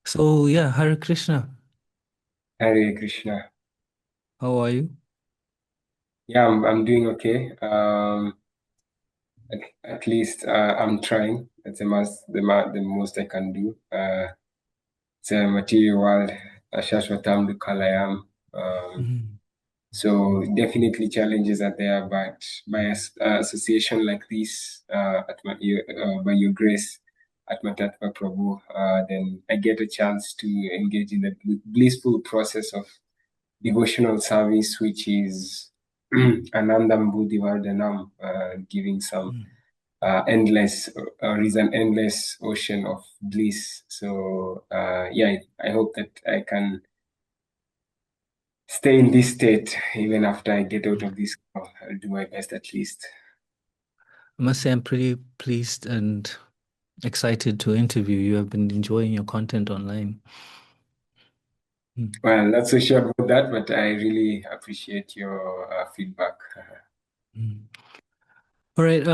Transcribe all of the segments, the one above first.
So yeah, Hare Krishna. Hare Krishna. How are you? Yeah, I'm doing okay. At least I'm trying. That's the most I can do. It's a material world. Ashashwatam Dukalayam. Mhm. So definitely challenges are there, but by association like this, by your grace, at Matatma Prabhu, then I get a chance to engage in the blissful process of devotional service, which is Anandam Buddhi Vardhanam, giving some Mhm. endless, is an endless ocean of bliss. So, yeah, I hope that I can stay in this state even after I get out of this call. I'll do my best at least. I must say I'm pretty pleased and excited to interview you. I've been enjoying your content online. Mm. Well, not so sure about that, but I really appreciate your feedback. Mm. All right.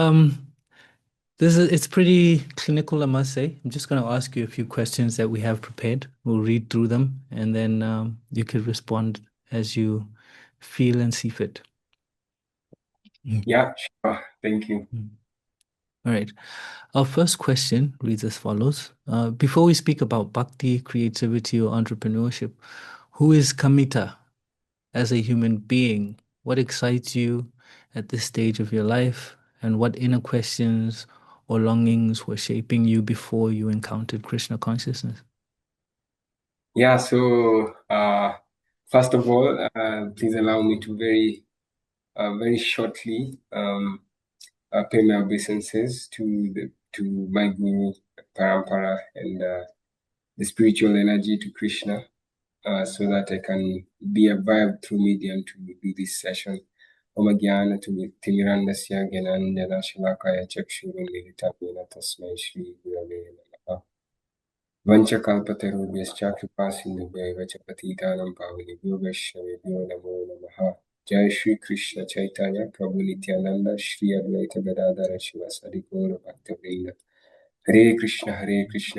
It's pretty clinical, I must say. I'm just going to ask you a few questions that we have prepared. We'll read through them, and then you can respond as you feel and see fit. Mm. Yeah, sure. Thank you. Mm. All right. Our first question reads as follows. Before we speak about bhakti, creativity, or entrepreneurship, who is Kamita as a human being? What excites you at this stage of your life? And what inner questions or longings were shaping you before you encountered Krishna consciousness? Yeah, so first of all, please allow me to very shortly pay my obeisances to my guru Parampara and the spiritual energy to Krishna, so that I can be a vibe through medium to do this session. Om Gyana Timirandasya Gyananjana Shalakaya Chakshurunmilitamena Tasmai Shri Gurave Namaha. Vanchakalpatarubhyascha कृपासिन्धुभ्यैव च पतितानां पावनेभ्यो वैष्णवेभ्यो नमो नमः. जय श्री कृष्ण चैतन्य प्रभु नित्यानंद श्री अद्वैत गदाधर शिवासादि गौर भक्तवृंद. हरे Krishna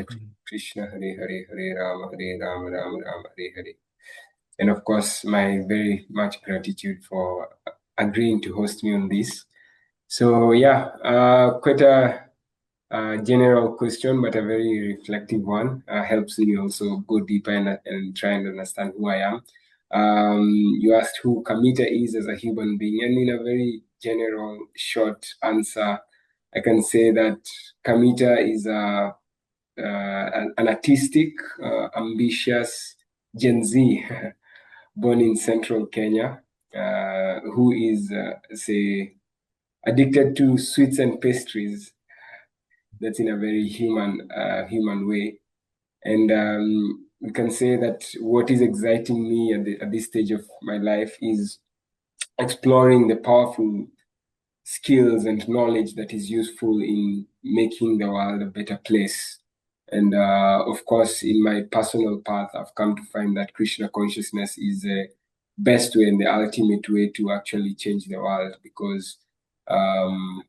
Krishna Hare Hare Hare Ram Ram Ram Hare Hare. And of course, my very much gratitude for agreeing to host me on this. So yeah, quite a general question, but a very reflective one. Helps me also go deeper and try and understand who I am. You asked who Kamita is as a human being, and in a very general, short answer, I can say that Kamita is an artistic, ambitious Gen Z born in central Kenya, who is, say, addicted to sweets and pastries. That's in a very human way. And we can say that what is exciting me at this stage of my life is exploring the powerful skills and knowledge that is useful in making the world a better place. And of course, in my personal path, I've come to find that Krishna consciousness is the best way and the ultimate way to actually change the world, because um,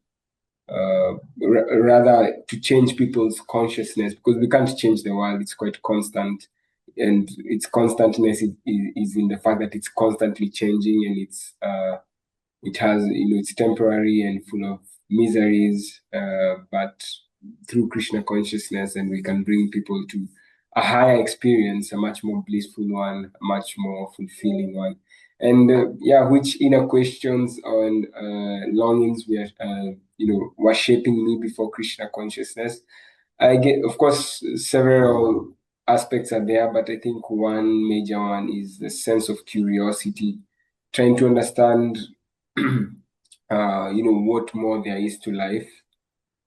rather to change people's consciousness, because we can't change the world. It's quite constant, and its constantness is in the fact that it's constantly changing, and it has, it's temporary and full of miseries, but through Krishna consciousness, and we can bring people to a higher experience, a much more blissful one, a much more fulfilling one. And yeah, which inner questions and longings were shaping me before Krishna consciousness. I get, of course, several aspects are there, but I think one major one is the sense of curiosity, trying to understand what more there is to life,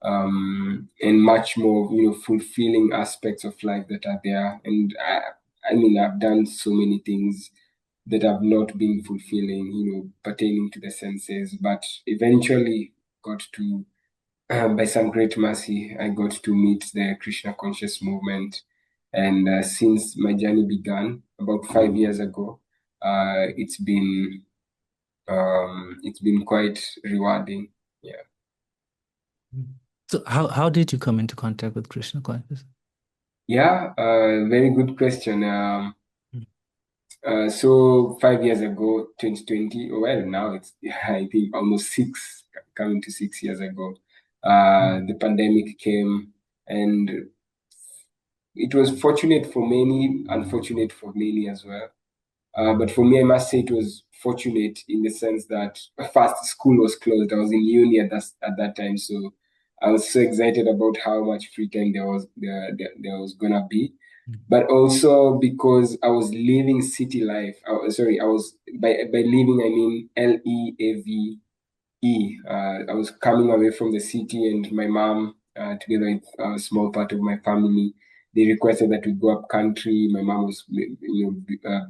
and much more, fulfilling aspects of life that are there. And I mean, I've done so many things that have not been fulfilling, pertaining to the senses, but eventually got to, by some great mercy, I got to meet the Krishna conscious movement. And since my journey began about 5 years ago, it's been quite rewarding. Yeah. So how did you come into contact with Krishna consciousness? Yeah, very good question. Mm, So 5 years ago, 2020, well, now it's, I think, almost coming to 6 years ago, mm, the pandemic came, and it was fortunate for many, unfortunate for many as well. But for me, I must say it was fortunate in the sense that first school was closed. I was in uni at that time, so I was so excited about how much free time there was gonna be. mm, But also because I was living city life. Sorry, I was by living I mean LEAVE. I was coming away from the city, and my mom, together with a small part of my family, they requested that we go up country. My mom was,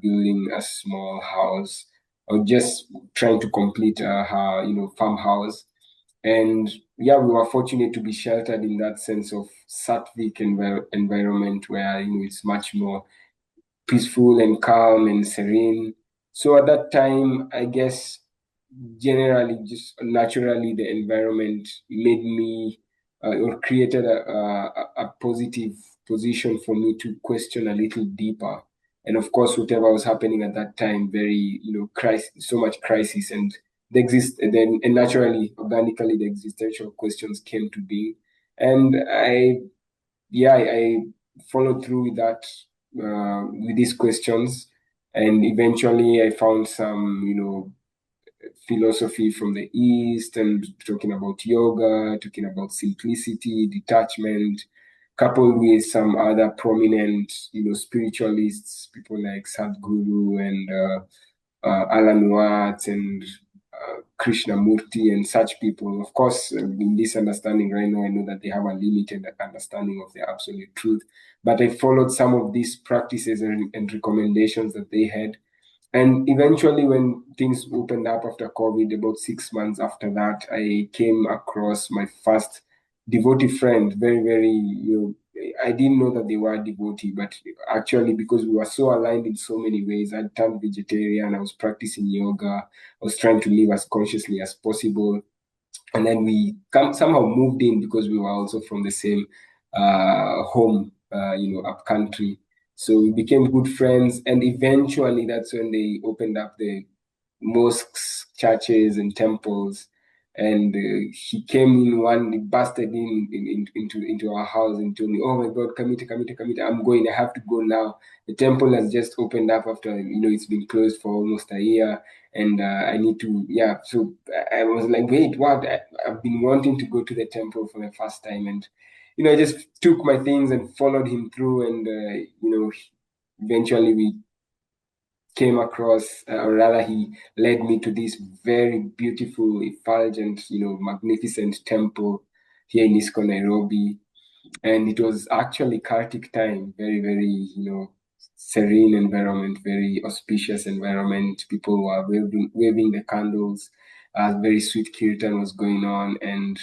building a small house, or just trying to complete her, farmhouse. And yeah, we were fortunate to be sheltered in that sense of Sattvic environment where it's much more peaceful and calm and serene. So at that time, I guess generally, just naturally, the environment made me or created a positive position for me to question a little deeper. And of course, whatever was happening at that time, very, crisis, so much crisis, and then and naturally, organically, the existential questions came to being. And I followed through with that, with these questions, and eventually I found some, philosophy from the East, and talking about yoga, talking about simplicity, detachment, coupled with some other prominent, spiritualists, people like Sadhguru and Alan Watts and Krishnamurti and such people. Of course, in this understanding right now, I know that they have a limited understanding of the absolute truth, but I followed some of these practices and recommendations that they had, and eventually, when things opened up after COVID, about 6 months after that, I came across my first devotee friend. Very, very, I didn't know that they were devotee, but actually, because we were so aligned in so many ways, I turned vegetarian, I was practicing yoga, I was trying to live as consciously as possible. And then we somehow moved in because we were also from the same home, up country. So we became good friends, and eventually that's when they opened up the mosques, churches, and temples. And he came in one, he busted into our house and told me, "Oh my God, Kamita, Kamita, Kamita, I'm going. I have to go now. The temple has just opened up after it's been closed for almost a year, and I need to, yeah." So I was like, "Wait, what? I've been wanting to go to the temple for the first time," and I just took my things and followed him through, and eventually we came across, or rather, he led me to this very beautiful, effulgent, magnificent temple here in Isco, Nairobi. And it was actually Kartik time, very, very, serene environment, very auspicious environment. People were waving the candles. A very sweet kirtan was going on, and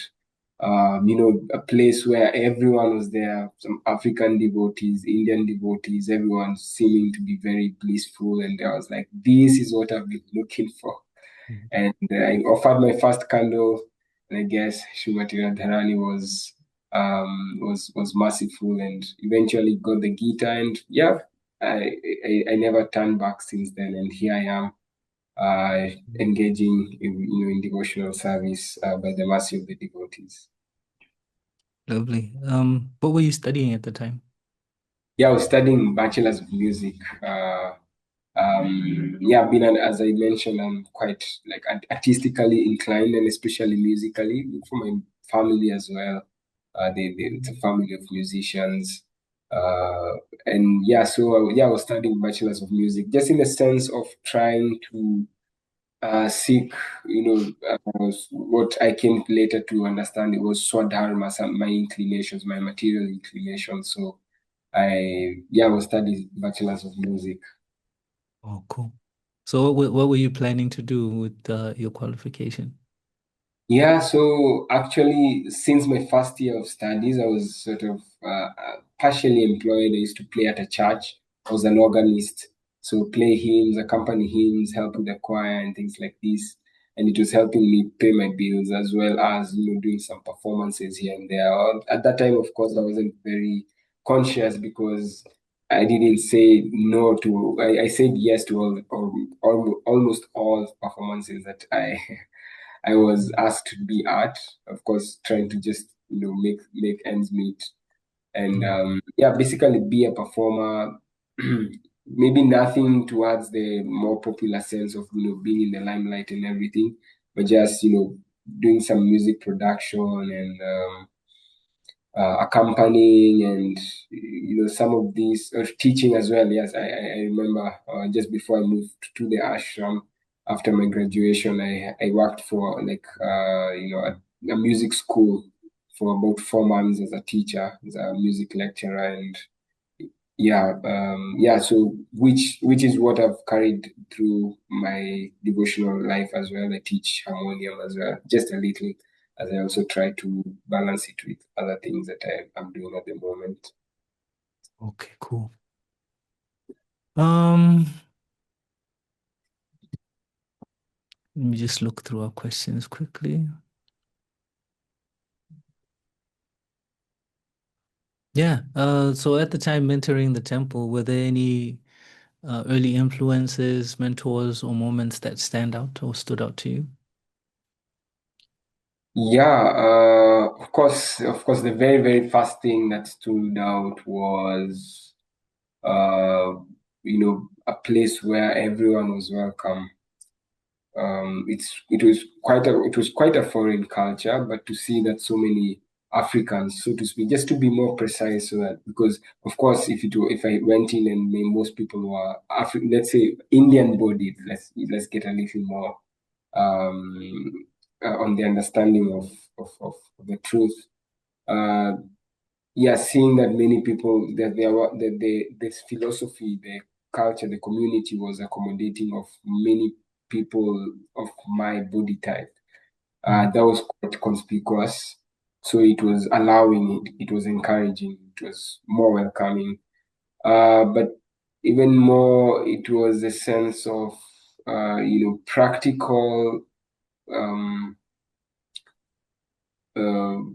a place where everyone was there, some African devotees, Indian devotees, everyone seeming to be very blissful. And I was like, this is what I've been looking for. mm. And I offered my first candle, and I guess Shumati Radharani was merciful, and eventually got the Gita. And yeah, I never turned back since then. And here I am, engaging in devotional service by the mercy of the devotees. Lovely. What were you studying at the time? Yeah, I was studying bachelor's of music. Yeah, as I mentioned, I'm quite like artistically inclined, and especially musically for my family as well. It's a family of musicians. Uh, and yeah, so yeah, I was studying bachelor's of music, just in the sense of trying to seek, what I came later to understand, it was swadharma, my inclinations, my material inclinations. So I was studying bachelor's of music. Oh, cool. So what were you planning to do with your qualification? Yeah, so actually, since my first year of studies, I was sort of partially employed. I used to play at a church. I was an organist, so play hymns, accompany hymns, help with the choir and things like this. And it was helping me pay my bills, as well as doing some performances here and there. At that time, of course, I wasn't very conscious because I didn't say no to, I said yes to almost all performances that I was asked to be at. Of course, trying to just make ends meet, and Mm. yeah, basically be a performer. Maybe nothing towards the more popular sense of being in the limelight and everything, but just doing some music production and accompanying and some of these teaching as well. Yes, I remember just before I moved to the ashram after my graduation, I worked for like a music school for about 4 months as a teacher, as a music lecturer, and yeah, so which is what I've carried through my devotional life as well. I teach harmonium as well, just a little, as I also try to balance it with other things that I'm doing at the moment. Okay, cool. Um, Let me just look through our questions quickly. Yeah. So at the time mentoring the temple, were there any early influences, mentors, or moments that stand out or stood out to you? Yeah, of course, the very, very first thing that stood out was, uh, a place where everyone was welcome. It was quite a foreign culture, but to see that so many Africans, so to speak, just to be more precise, so that because of course, if I went in and most people were let's say Indian bodied, let's get a little more on the understanding of the truth. Uh, yeah, seeing that many people that there were that the this philosophy, the culture, the community was accommodating of many people of my body type. Mm. That was quite conspicuous. So it was allowing it was encouraging, it was more welcoming. But even more, it was a sense of practical um,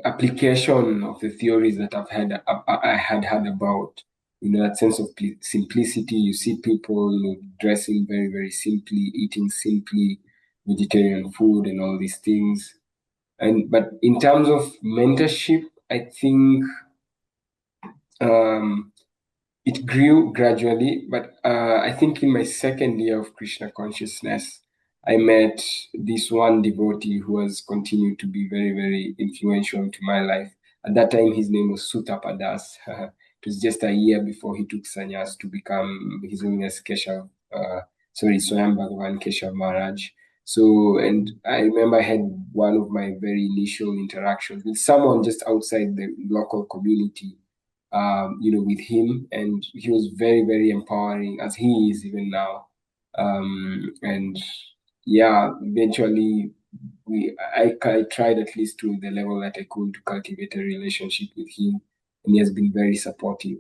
application of the theories that I had heard about. That sense of simplicity. You see people, dressing very, very simply, eating simply, vegetarian food, and all these things. But in terms of mentorship, I think um, it grew gradually, but I think in my second year of Krishna consciousness, I met this one devotee who has continued to be very, very influential to my life. At that time, his name was Sutapadas. It was just a year before he took sannyas to become His Holiness Keshav, Swayam Bhagavan Keshav Maharaj. So, and I remember I had one of my very initial interactions with someone just outside the local community, with him, and he was very, very empowering as he is even now. And yeah, eventually I tried at least to the level that I could to cultivate a relationship with him, and he has been very supportive.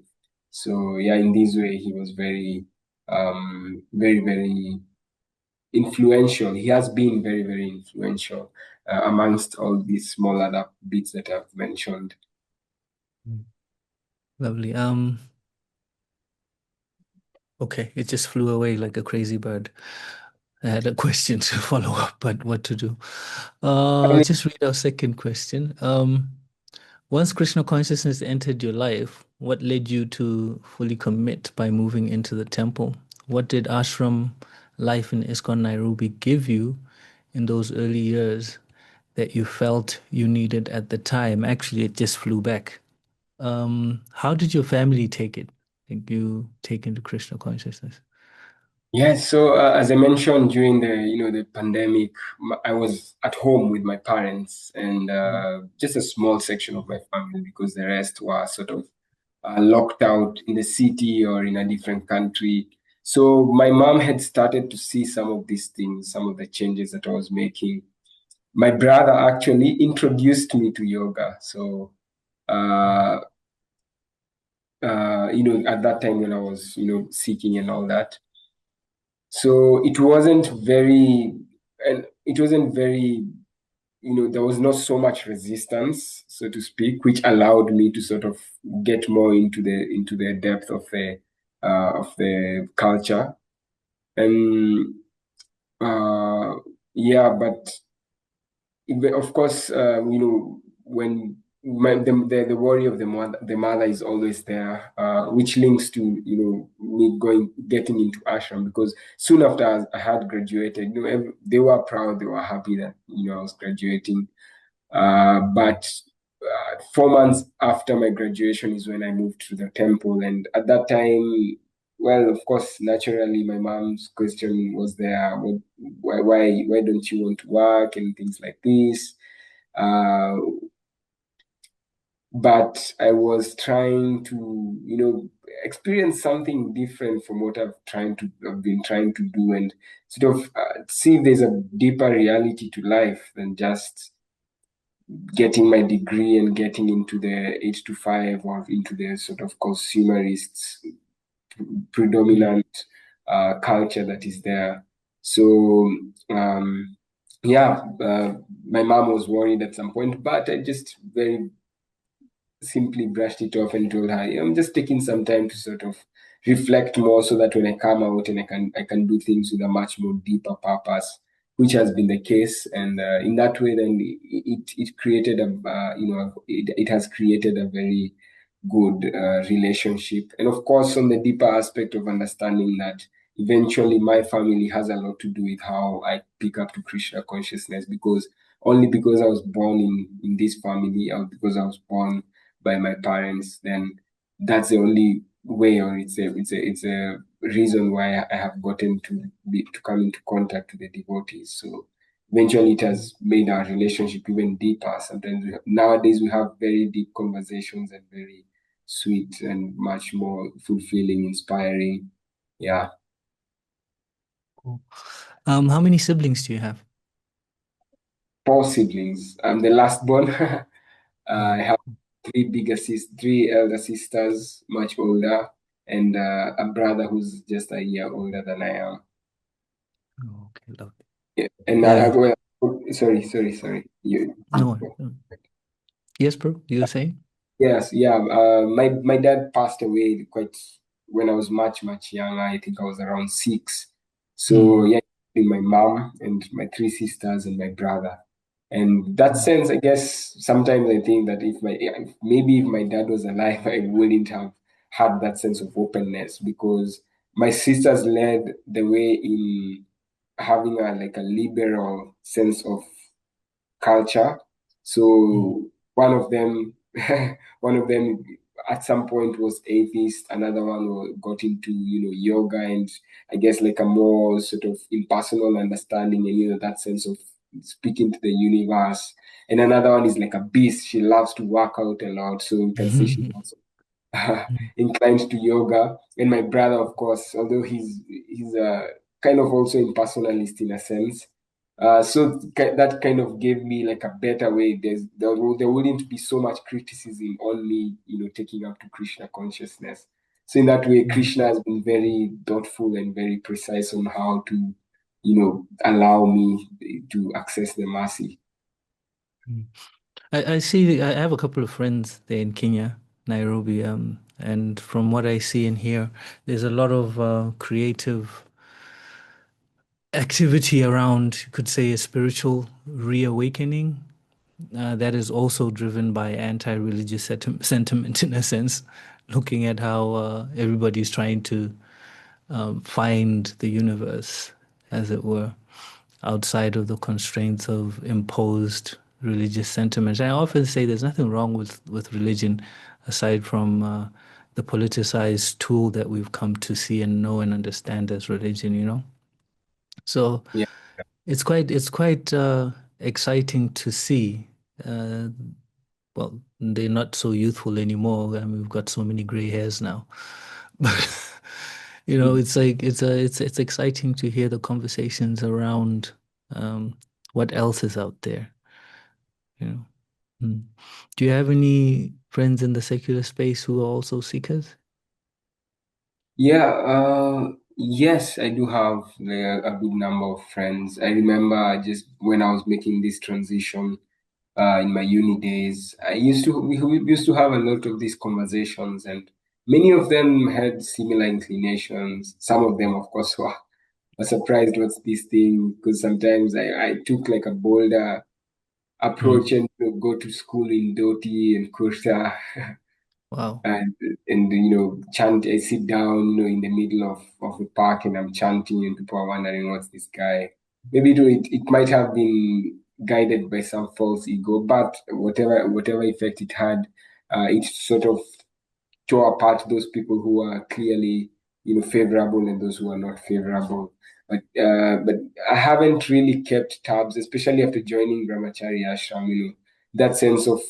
So yeah, in this way, he was very, very influential. He has been very, very influential amongst all these small other bits that I've mentioned. Mm. Lovely. Okay, it just flew away like a crazy bird. I had a question to follow up, but what to do? Just read our second question. Once Krishna consciousness entered your life, what led you to fully commit by moving into the temple? What did ashram life in ISKCON Nairobi give you in those early years that you felt you needed at the time? Actually, it just flew back. How did your family take it? Like you take into Krishna consciousness? Yes, so as I mentioned during the pandemic, I was at home with my parents and just a small section of my family because the rest were sort of locked out in the city or in a different country. So my mom had started to see some of these things, some of the changes that I was making. My brother actually introduced me to yoga. So uh, at that time when I was seeking and all that. So it wasn't very there was not so much resistance, so to speak, which allowed me to sort of get more into the depth of the culture. And yeah, but of course, when the worry of the mother is always there, which links to me getting into ashram, because soon after I had graduated, they were proud, they were happy that I was graduating. But 4 months after my graduation is when I moved to the temple, and at that time, well, of course, naturally, my mom's question was there: why don't you want to work and things like this? Uh, but I was trying to, experience something different from what I've been trying to do, and sort of see if there's a deeper reality to life than just getting my degree and getting into the 8 to 5 or into the sort of consumerist Mm. predominant culture that is there. So yeah, my mom was worried at some point, but I just very simply brushed it off and told her, "Yeah, I'm just taking some time to sort of reflect more so that when I come out and I can do things with a much more deeper purpose," which has been the case. And in that way, then it created it has created a very good relationship. And of course, on the deeper aspect of understanding that eventually my family has a lot to do with how I pick up to Krishna consciousness, because only because I was born in this family, or because I was born by my parents, then that's the only way, or it's a reason why I have gotten to come into contact with the devotees. So eventually, it has made our relationship even deeper. Sometimes nowadays we have very deep conversations and very sweet and much more fulfilling, inspiring. Yeah, Cool. How many siblings do you have? 4 siblings. I'm the last born. I Oh, have three elder sisters, much older, and a brother who's just a year older than I am. oh, okay, lovely. Yeah. And Yeah, well, sorry. no. Yes, bro, you were saying? Yes, yeah. My dad passed away quite when I was much younger. I think I was around 6. So Mm. yeah, my mom and my 3 sisters and my brother. And that Mm. sense, I guess sometimes I think that maybe if my dad was alive, I wouldn't have had that sense of openness, because my sisters led the way in having a liberal sense of culture. Mm. So one of them at some point was atheist. Another one got into yoga, and I guess like a more sort of impersonal understanding, and that sense of speaking to the universe. And another one is like a beast. She loves to work out a lot, so you can say she's also inclined to yoga. And my brother, of course, although he's kind of also impersonalist in a sense. That kind of gave me like a better way. There wouldn't be so much criticism on me, taking up to Krishna consciousness. So in that way, Mm. Krishna has been very thoughtful and very precise on how to, allow me to access the mercy. Mm. I see. I have a couple of friends there in Kenya, Nairobi, and from what I see and hear, there's a lot of creative activity around, you could say, a spiritual reawakening that is also driven by anti-religious sentiment in a sense, looking at how everybody's trying to find the universe, as it were, outside of the constraints of imposed religious sentiments. I often say there's nothing wrong with religion aside from the politicized tool that we've come to see and know and understand as religion, you know? So Yeah. it's quite exciting to see. Uh, well, they're not so youthful anymore, and we've got so many gray hairs now. But it's like it's exciting to hear the conversations around um, what else is out there. You know. Mm. Do you have any friends in the secular space who are also seekers? Yeah, Yes, I do have a good number of friends. I remember just when I was making this transition in my uni days, we used to have a lot of these conversations, and many of them had similar inclinations. Some of them, of course, were surprised what's this thing, because sometimes I took like a bolder approach Mm. and go to school in Doti and Kurta Wow. and chant. I sit down in the middle of a park and I'm chanting, and people are wondering what's this guy. Maybe it might have been guided by some false ego, but whatever effect it had, it sort of tore apart those people who are clearly favorable and those who are not favorable. But I haven't really kept tabs, especially after joining Brahmachari Ashram. That sense of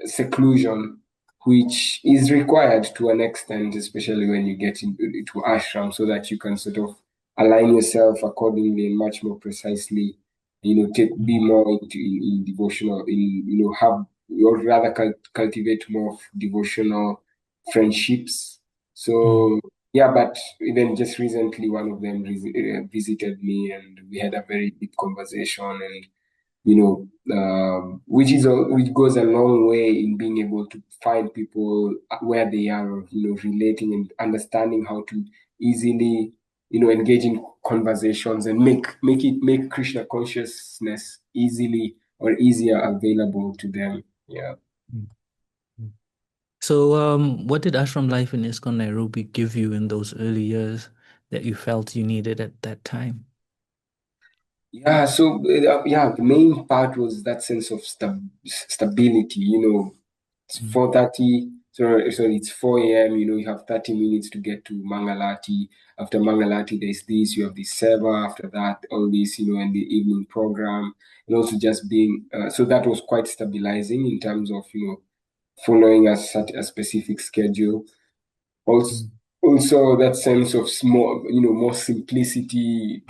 seclusion, which is required to an extent, especially when you get into ashram, so that you can sort of align yourself accordingly and much more precisely, be Mm. more in devotional, have or rather cultivate more devotional friendships. Mm. So yeah, but even just recently, one of them visited me, and we had a very deep conversation, and which goes a long way in being able to find people where they are, relating and understanding how to easily, engage in conversations and make Krishna consciousness easily or easier available to them. Yeah. Mm. Mm. So, what did ashram life in ISKCON Nairobi give you in those early years that you felt you needed at that time? Yeah, so yeah, the main part was that sense of stability. It's Mm. 4:30. Sorry, it's 4 a.m. You have 30 minutes to get to Mangalati. After Mangalati, there's this. You have the Seva. After that, all this. And the evening program, and also just being. So that was quite stabilizing in terms of following a specific schedule. Also, Mm. also that sense of small, more simplicity.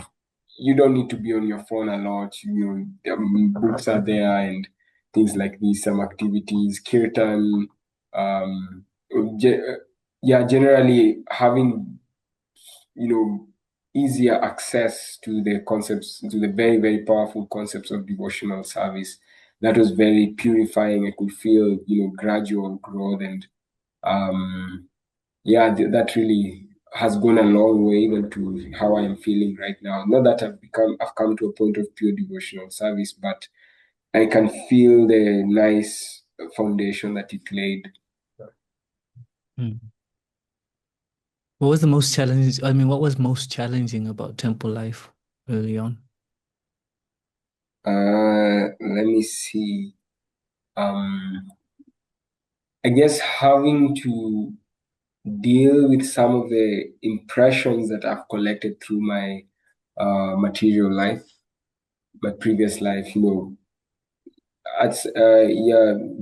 You don't need to be on your phone a lot. Books are there and things like this, some activities, kirtan, um, ge- yeah, generally having, you know, easier access to the concepts, to the very, very powerful concepts of devotional service. That was very purifying. I could feel, gradual growth and, yeah, that really has gone a long way even to how I am feeling right now. Not that I've come to a point of pure devotional service, but I can feel the nice foundation that it laid. Mm. What was the most challenging? I mean, what was most challenging about temple life early on? Let me see. Um, I guess having to deal with some of the impressions that I've collected through my material life, my previous life, yeah,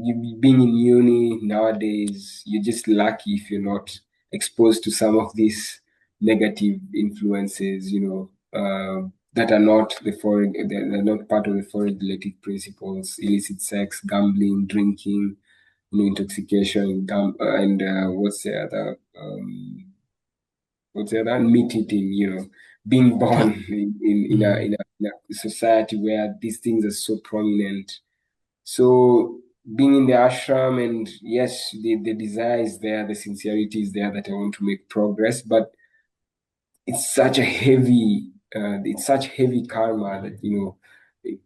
you being in uni nowadays, you're just lucky if you're not exposed to some of these negative influences, that are not they're not part of the foreign related principles: illicit sex, gambling, drinking, intoxication, and what's the other meat eating, being born Cal- in Mm. a society where these things are so prominent. So being in the ashram, and yes, the desire is there, the sincerity is there that I want to make progress, but it's such heavy karma that it,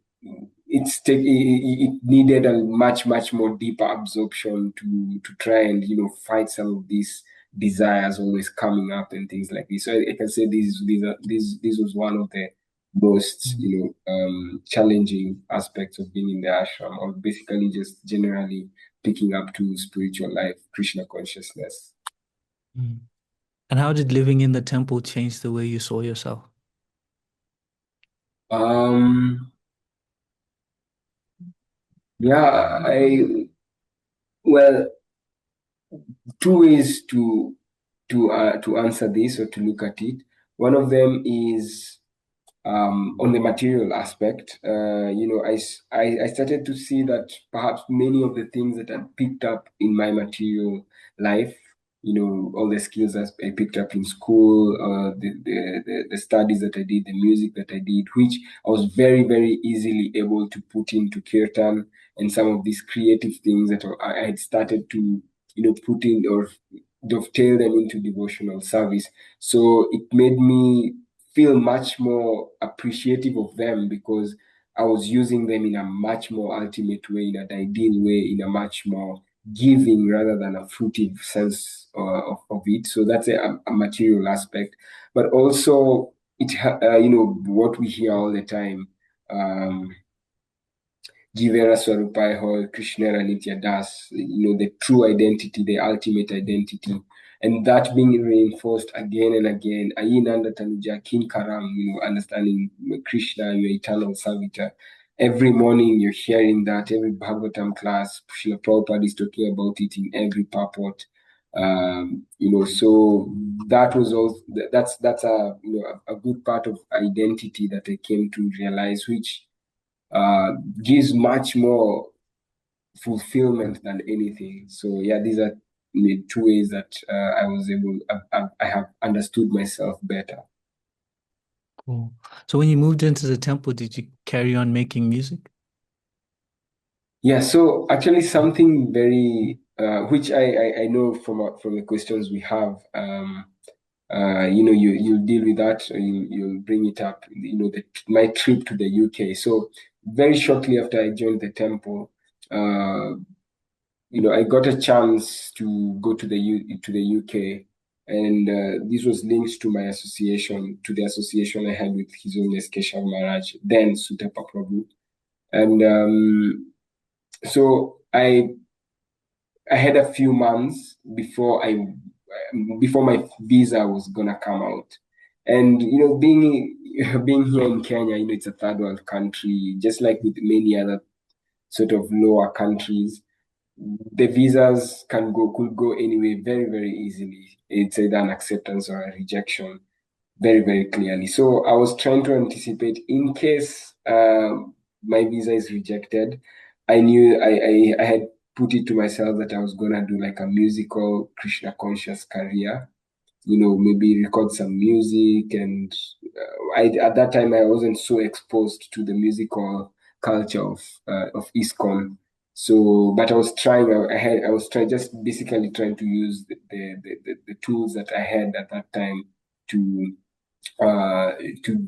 it needed a much more deeper absorption to try and fight some of these desires always coming up and things like this. So I can say this was one of the most Mm. challenging aspects of being in the ashram, or basically just generally picking up to spiritual life, Krishna consciousness. Mm. And how did living in the temple change the way you saw yourself? um yeah, I well, two ways to answer this or to look at it. One of them is on the material aspect. I started to see that perhaps many of the things that I picked up in my material life all the skills that I picked up in school, the studies that I did, the music that I did, which I was very, very easily able to put into kirtan and some of these creative things that I had started to, put in or dovetail them into devotional service. So it made me feel much more appreciative of them because I was using them in a much more ultimate way, in an ideal way, in a much more giving rather than a fruitive sense of it. So that's a material aspect, but also what we hear all the time. Um, Jivera Swarupai Hall, Krishnera Nitya Das, the true identity, the ultimate identity. And that being reinforced again and again. Ayinanda Tanuja, King Karam, understanding Krishna, your eternal servitor. Every morning you're hearing that, every Bhagavatam class, Srila Prabhupada is talking about it in every purport. So that was also that's a good part of identity that I came to realize, which uh, gives much more fulfillment than anything. So yeah, these are the two ways that I have understood myself better. Cool. So when you moved into the temple, did you carry on making music? Yeah, so actually something very which I know from the questions we have. You deal with that, or you'll bring it up. My trip to the UK. So very shortly after I joined the temple, uh, I got a chance to go to the UK, and this was linked to my association, to the association I had with His Holiness Keshav Maharaj, then Sutapa Prabhu, and so I had a few months before my visa was gonna come out, and being here in Kenya, it's a third world country, just like with many other sort of lower countries. The visas could go anyway very, very easily. It's either an acceptance or a rejection very, very clearly. So I was trying to anticipate in case my visa is rejected. I knew I had put it to myself that I was gonna do like a musical Krishna conscious career, maybe record some music. And at that time, I wasn't so exposed to the musical culture of ISKCON. So, but I was trying, I was trying, just basically trying to use the tools that I had at that time to, uh, to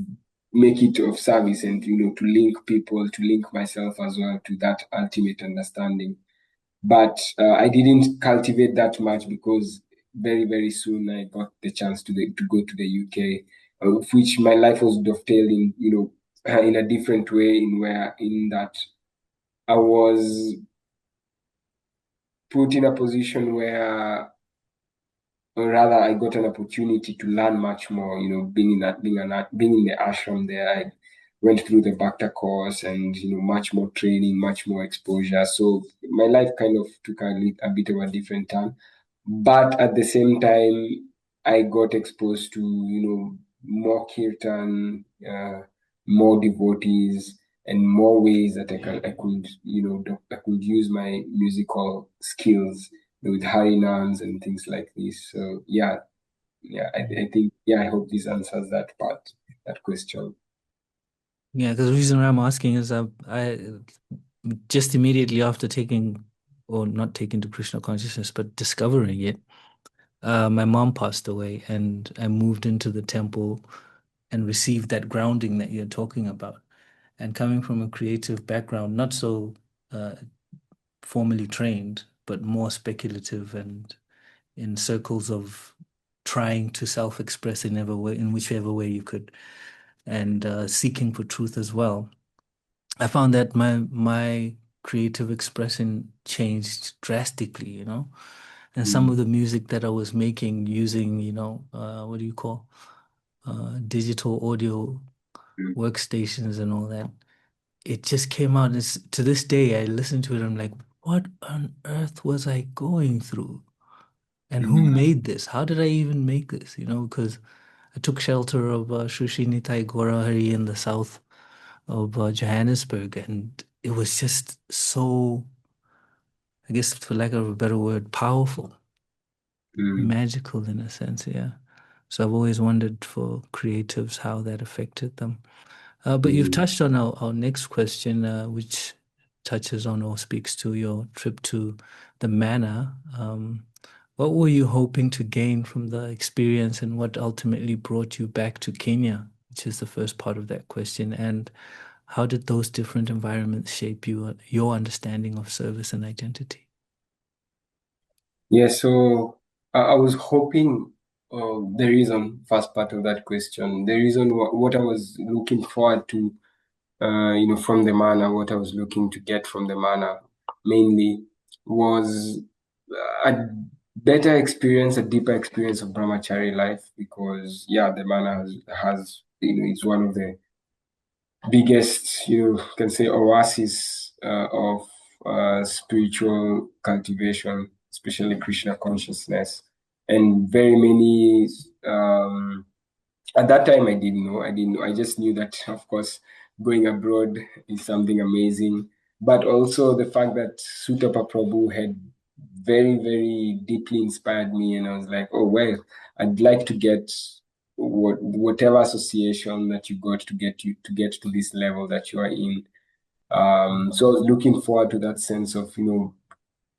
make it of service and, to link people, to link myself as well to that ultimate understanding. But I didn't cultivate that much because very, very soon I got the chance to go to the UK, of which my life was dovetailing, in a different way, in that I was put in a position where, or rather, I got an opportunity to learn much more. Being in the ashram there, I went through the Bhakta course, and much more training, much more exposure. So my life kind of took a bit of a different turn, but at the same time, I got exposed to more kirtan, more devotees, and more ways that I could I could use my musical skills with harinams and things like this. So yeah, yeah, I think, yeah, I hope this answers that part, that question. Yeah, because the reason why I'm asking is I just immediately after taking, or not taking to Krishna consciousness, but discovering it, my mom passed away, and I moved into the temple and received that grounding that you're talking about. And coming from a creative background, not so uh, formally trained, but more speculative and in circles of trying to self-express in ever way, in whichever way you could, and seeking for truth as well. I found that my creative expression changed drastically, and some Mm, of the music that I was making using, what do you call, digital audio mm, workstations and all that. It just came out. To this day, I listen to it. I'm like, what on earth was I going through? And who mm, made this? How did I even make this? Because I took shelter of Shushi Nitai Gorahari in the south of Johannesburg, and it was just so, I guess, for lack of a better word, powerful. Mm, magical in a sense, yeah. So I've always wondered for creatives how that affected them. But you've mm. touched on our next question, which touches on or speaks to your trip to the manor. What were you hoping to gain from the experience and what ultimately brought you back to Kenya, which is the first part of that question? And how did those different environments shape your understanding of service and identity? Yeah, so I was hoping the reason, first part of that question, the reason what I was looking forward to, from the manor, what I was looking to get from the manor mainly was a better experience, a deeper experience of brahmachari life because, yeah, the manor has it's one of the biggest, you can say, oasis of spiritual cultivation, especially Krishna consciousness. And very many, at that time, I didn't know. I didn't know. I just knew that, of course, going abroad is something amazing. But also the fact that Sutapa Prabhu had very, very deeply inspired me. And I was like, oh, well, I'd like to get whatever association that you got to get to this level that you are in. So I was looking forward to that sense of,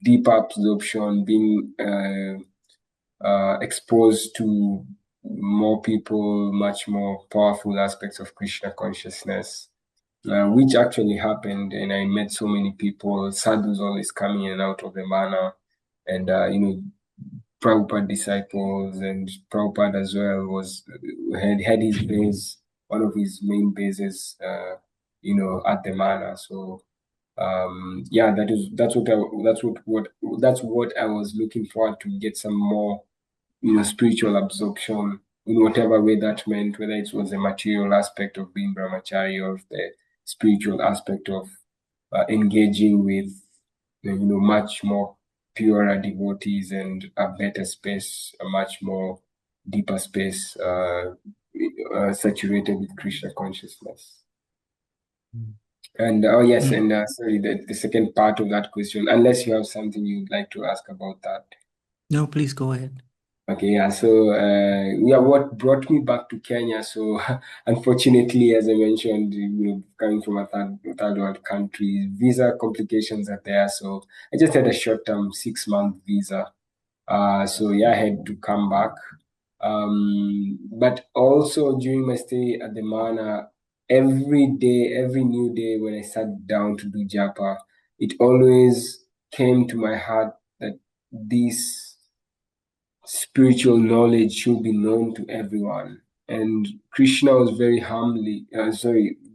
deep absorption, being exposed to more people, much more powerful aspects of Krishna consciousness, which actually happened. And I met so many people, sadhus always coming in and out of the manor, and Prabhupada disciples, and Prabhupada as well had his base, one of his main bases, at the manor. So yeah, that's what I was looking forward to get some more spiritual absorption in whatever way that meant, whether it was the material aspect of being brahmachari or the spiritual aspect of engaging with much more purer devotees and a better space, a much more deeper space, saturated with Krishna consciousness. And oh yes, Mm. and sorry, the second part of that question, unless you have something you'd like to ask about that. No, please go ahead. Okay, yeah. So, yeah, what brought me back to Kenya? So, unfortunately, as I mentioned, coming from a third world country, visa complications are there. So, I just had a short-term 6-month visa. So yeah, I had to come back. But also during my stay at the Mana, every day, every new day when I sat down to do japa, it always came to my heart that this spiritual knowledge should be known to everyone. And Krishna was very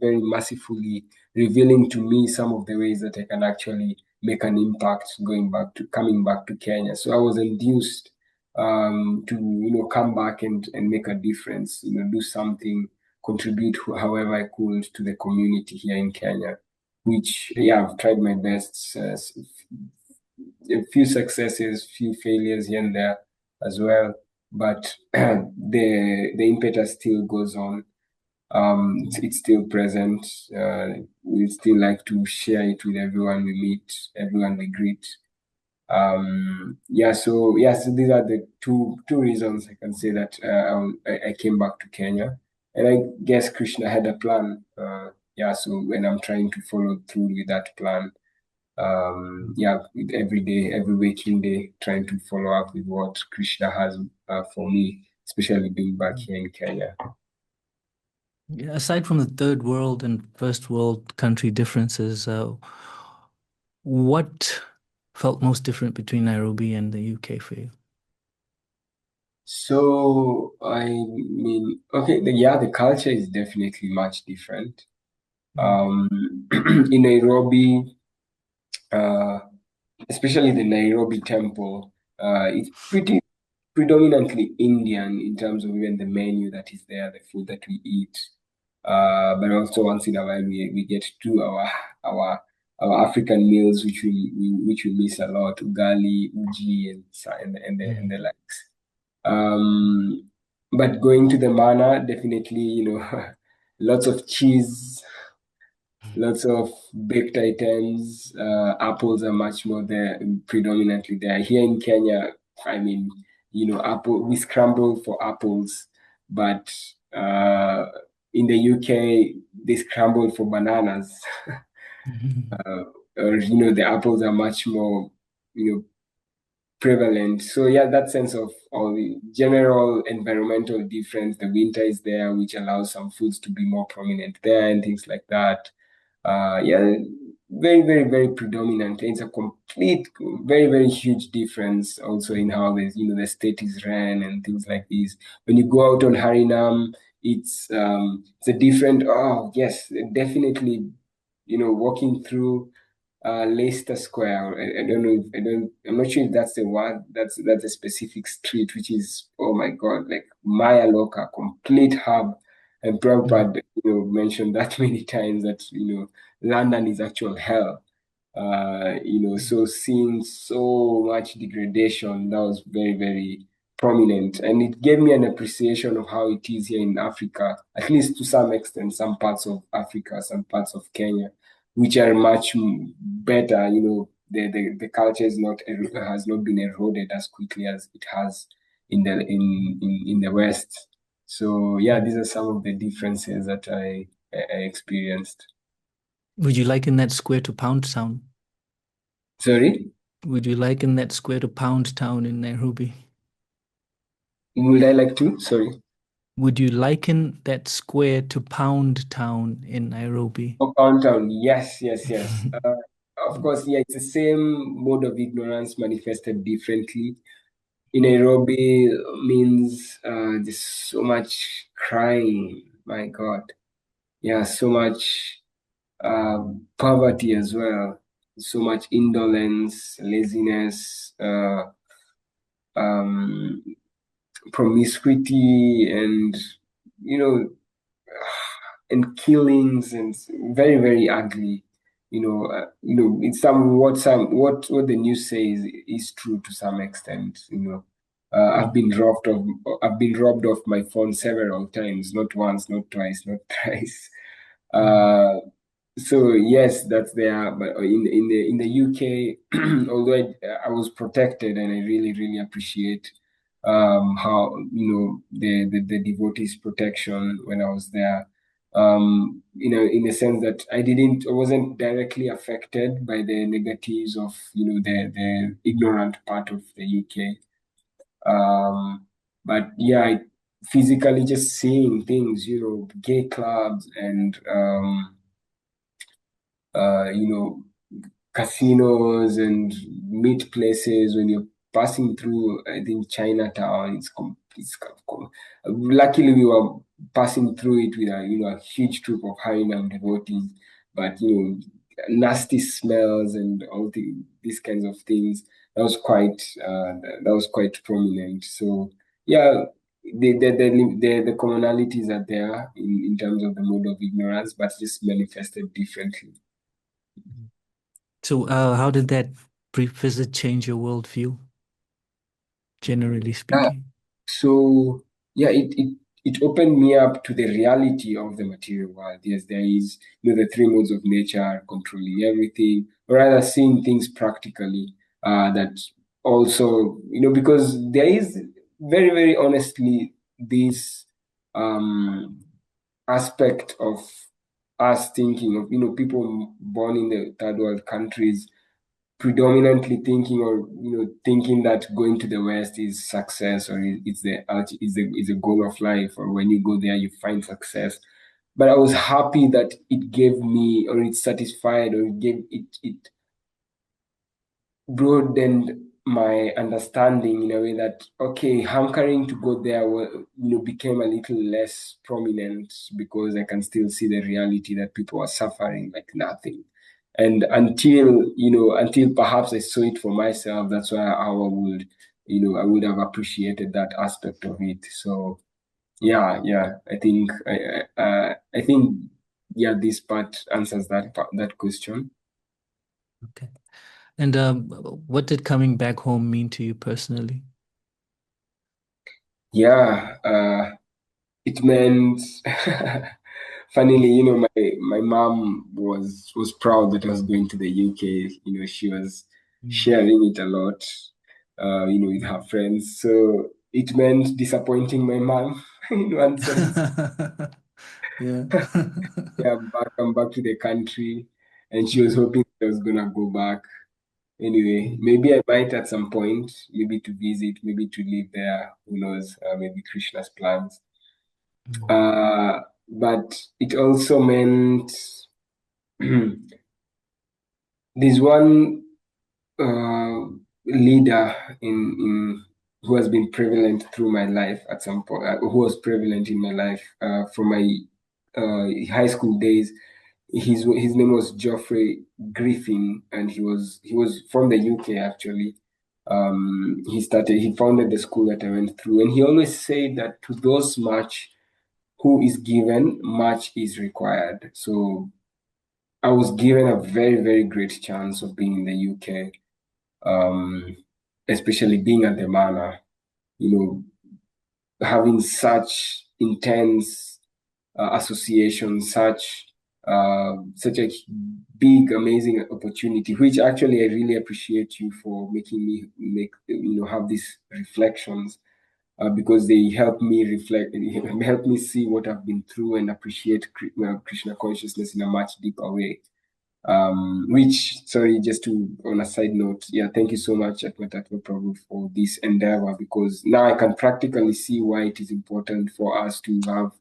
mercifully revealing to me some of the ways that I can actually make an impact coming back to Kenya. So I was induced to come back and make a difference, do something, contribute however I could to the community here in Kenya. Which yeah, I've tried my best. A few successes, few failures here and there as well. But the impetus still goes on. It's still present. We still like to share it with everyone we meet, everyone we greet. So these are the two reasons I can say that I came back to Kenya, and I guess Krishna had a plan. So when I'm trying to follow through with that plan, every day, every waking day, trying to follow up with what Krishna has for me, especially being back here in Kenya. Yeah, aside from the third world and first world country differences, what felt most different between Nairobi and the UK for you? So I mean, okay, the culture is definitely much different. Mm. In Nairobi, uh, especially the Nairobi temple, it's pretty predominantly Indian in terms of even the menu that is there, the food that we eat. But also once in a while we get to our our African meals, which we miss a lot, ugali, uji, and the Mm. likes. Um, but going to the mana, definitely, lots of cheese, lots of baked items. Apples are much more there, predominantly there. Here in Kenya, I mean, apple. We scramble for apples, but in the UK they scramble for bananas. uh, or the apples are much more prevalent. So yeah, that sense of all the general environmental difference. The winter is there, which allows some foods to be more prominent there and things like that. Yeah, very, very, very predominant. It's a complete, very, very huge difference also in how the state is ran and things like this. When you go out on Harinam, it's a different. Oh yes, definitely. Walking through Leicester Square. I don't know. If, I don't. I'm not sure if that's the one. That's a specific street, which is, oh my God, like Maya Loca, complete hub. And Prabhupada, mentioned that many times that London is actual hell. So seeing so much degradation, that was very, very prominent. And it gave me an appreciation of how it is here in Africa, at least to some extent, some parts of Africa, some parts of Kenya, which are much better. The culture has not been eroded as quickly as it has in the West. So yeah, these are some of the differences that I experienced. Would you liken that square to Pound Town? Sorry? Would you liken that square to Pound Town in Nairobi? Would I like to? Sorry. Would you liken that square to Pound Town in Nairobi? Oh, countdown. Yes, yes, yes. Of course, yeah, it's the same mode of ignorance manifested differently. In Nairobi means there's so much crying. My God. Yeah, so much poverty as well. So much indolence, laziness, um, promiscuity, and you know and killings, and very, very ugly. It's what the news says is true to some extent. I've been robbed of my phone several times, not once, not twice, not thrice. uh so yes, that's there. But in the UK, although I was protected, and I really, really appreciate how the devotees protection when I was there. In the sense that I wasn't directly affected by the negatives of the ignorant part of the UK. But yeah, physically just seeing things, gay clubs and you know, casinos and meat places when you're passing through, I think Chinatown. Luckily we were passing through it with a huge troop of Harinam devotees, but nasty smells and these kinds of things. That was quite prominent. So yeah, the commonalities are there in terms of the mode of ignorance, but just manifested differently. So, how did that brief visit change your worldview, generally Yeah. speaking? So yeah, it opened me up to the reality of the material world. Yes, there is the three modes of nature controlling everything, or rather seeing things practically. That also because there is very, very honestly this um aspect of us thinking of people born in the third world countries predominantly thinking that going to the West is success, or is the goal of life, or when you go there you find success. But I was happy that it gave me, or it satisfied, or it broadened my understanding in a way that, okay, hankering to go there became a little less prominent, because I can still see the reality that people are suffering like nothing. And until perhaps I saw it for myself, that's why I would have appreciated that aspect of it. So yeah, I think yeah, this part answers that question. Okay. And what did coming back home mean to you personally? Yeah, it meant, funnily, my mom was proud that I was going to the UK. She was Mm. sharing it a lot. with her friends. So it meant disappointing my mom in one sense. Yeah. Yeah, I'm back to the country, and she was Mm. hoping I was gonna go back. Anyway, Mm. maybe I might at some point, maybe to visit, maybe to live there. Who knows? Maybe Krishna's plans. Mm. But it also meant there's one uh, leader in who has been prevalent through my life at some point, who was prevalent in my life from my high school days. His name was Geoffrey Griffin, and he was from the UK actually. He founded the school that I went through, and he always said that to those much who is given, much is required. So I was given a very, very great chance of being in the UK, um, especially being at the manor, you having such intense association, such a big, amazing opportunity, which actually I really appreciate you for making me have these reflections because they help me reflect, help me see what I've been through and appreciate Krishna consciousness in a much deeper way. Which, sorry, just to on a side note, yeah, thank you so much, Atmatatma Prabhu, for this endeavor because now I can practically see why it is important for us to have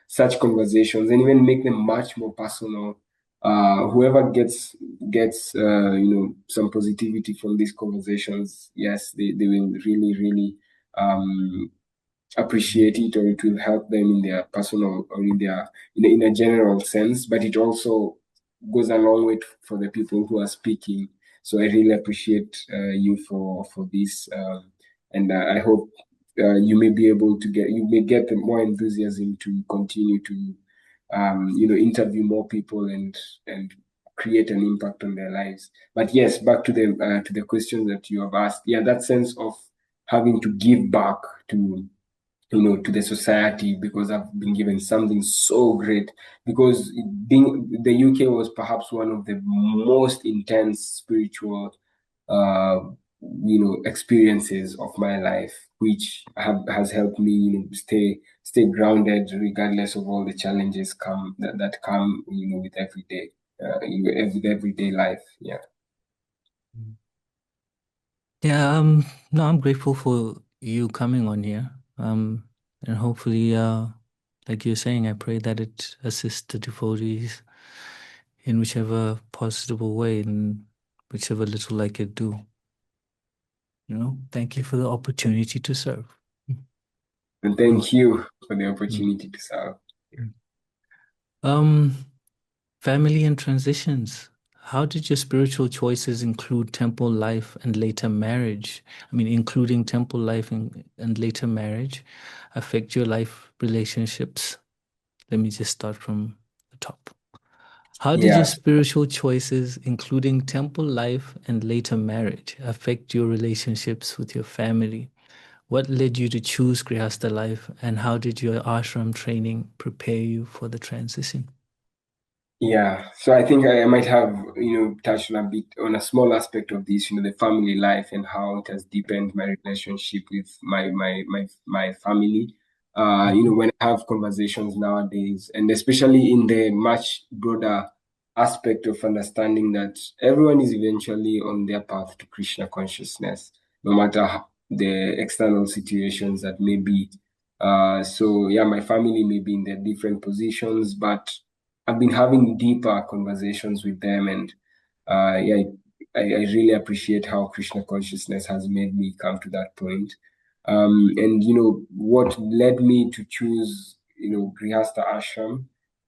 such conversations and even make them much more personal. Whoever gets some positivity from these conversations, yes, they will really, really appreciate it, or it will help them in their personal or in a general sense, but it also goes a long way for the people who are speaking. So I really appreciate you for this, and I hope you may get more enthusiasm to continue to interview more people and create an impact on their lives. But yes, back to the question that you have asked. Yeah, that sense of having to give back to to the society because I've been given something so great. Because being the UK was perhaps one of the most intense spiritual, uh, experiences of my life, which has helped me, stay grounded regardless of all the challenges that come, with everyday, with everyday life. Yeah. Yeah, no, I'm grateful for you coming on here. And hopefully, like you're saying, I pray that it assists the devotees in whichever possible way, in whichever little I could do. Thank you for the opportunity to serve. And Mm, thank you for the mm, opportunity to serve. mm. Um, Family and transitions. How did your spiritual choices include temple life and later marriage? I mean, including temple life and later marriage affect your life relationships? Let me just start from the top. How did your Yeah. spiritual choices, including temple life and later marriage, affect your relationships with your family? What led you to choose Grihastha life, and how did your ashram training prepare you for the transition? Yeah, so I think I might have, touched on a bit on a small aspect of this, the family life and how it has deepened my relationship with my family. Mhm. When I have conversations nowadays, and especially in the much broader aspect of understanding that everyone is eventually on their path to Krishna consciousness, no matter the external situations that may be. So yeah, my family may be in their different positions, but I've been having deeper conversations with them, and yeah, I really appreciate how Krishna consciousness has made me come to that point. And what led me to choose, Grihastha Ashram.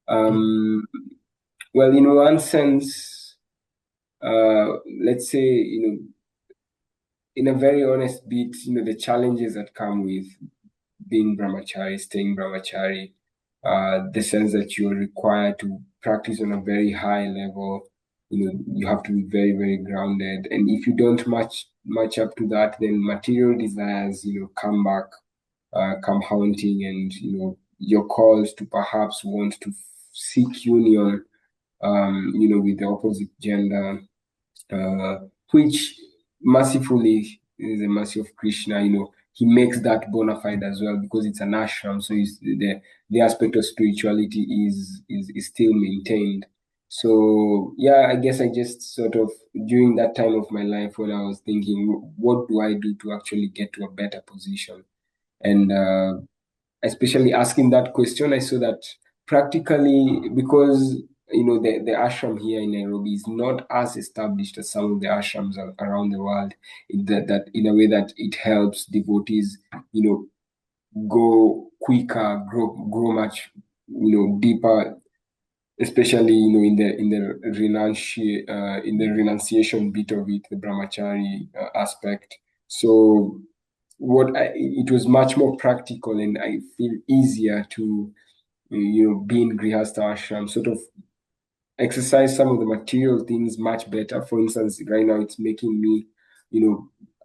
Mm, Um, well, in one sense, let's say, in a very honest bit, the challenges that come with being brahmachari, staying brahmachari, the sense that you're required to practice on a very high level. You have to be very, very grounded. And if you don't match up to that, then material desires, come back, come haunting, and your calls to perhaps want to seek union, with the opposite gender, uh, which mercifully. the mercy of Krishna, he makes that bona fide as well because it's an ashram, so the aspect of spirituality is still maintained. So yeah, I guess I just sort of during that time of my life when I was thinking, what do I do to actually get to a better position? And especially asking that question, I saw that practically because the ashram here in Nairobi is not as established as some of the ashrams around the world, that in a way that it helps devotees, you know, go quicker, grow much, deeper, especially in the renunciation bit of it, the brahmachari aspect. So it was much more practical, and I feel easier to be in grihastha ashram, sort of exercise some of the material things much better. For instance, right now it's making me,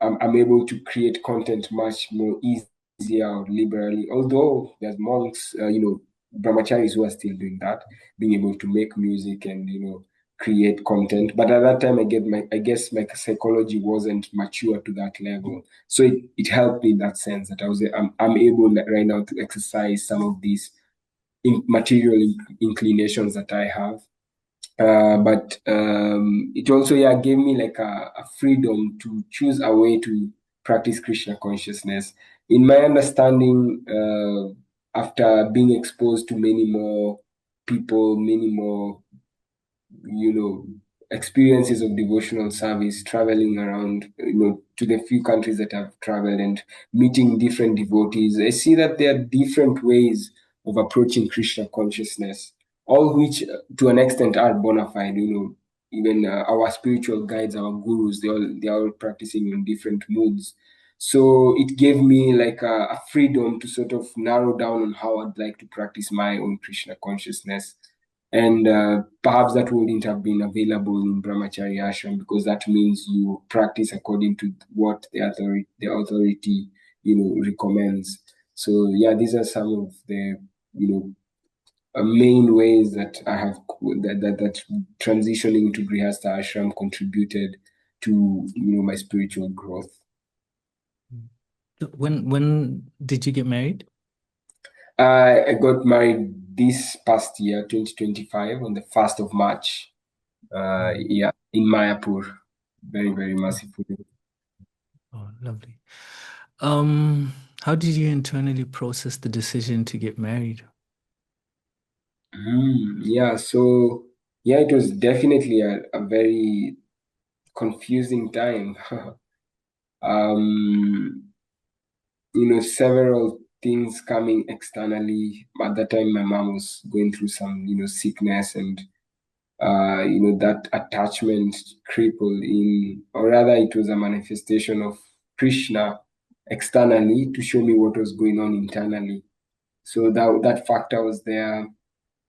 I'm able to create content much more easier or liberally. Although there's monks, brahmacharis who are still doing that, being able to make music and create content. But at that time, I guess my psychology wasn't mature to that level, so it helped me in that sense that I'm able right now to exercise some of these material inclinations that I have, but it also, yeah, gave me like a freedom to choose a way to practice Krishna consciousness. In my understanding, after being exposed to many more people, many more you know experiences of devotional service, traveling around to the few countries that I've traveled and meeting different devotees, I see that there are different ways of approaching Krishna consciousness, all which to an extent are bona fide. Even our spiritual guides, our gurus, they are all practicing in different moods. So it gave me like a freedom to sort of narrow down on how I'd like to practice my own Krishna consciousness. And perhaps that wouldn't have been available in brahmachari ashram, because that means you practice according to what the authority recommends. So yeah, these are some of the you know main ways that I have that transitioning to grihastha ashram contributed to my spiritual growth. So when did you get married? I got married this past year, 2025, on the 1st of March. Mm. Yeah, in Mayapur. Very, very massive. Oh, lovely. Um, how did you internally process the decision to get married? Yeah, so yeah, it was definitely a very confusing time. um, Several things coming externally. At that time, my mom was going through some, sickness, and that attachment crippled in, or rather, it was a manifestation of Krishna externally to show me what was going on internally. So that factor was there.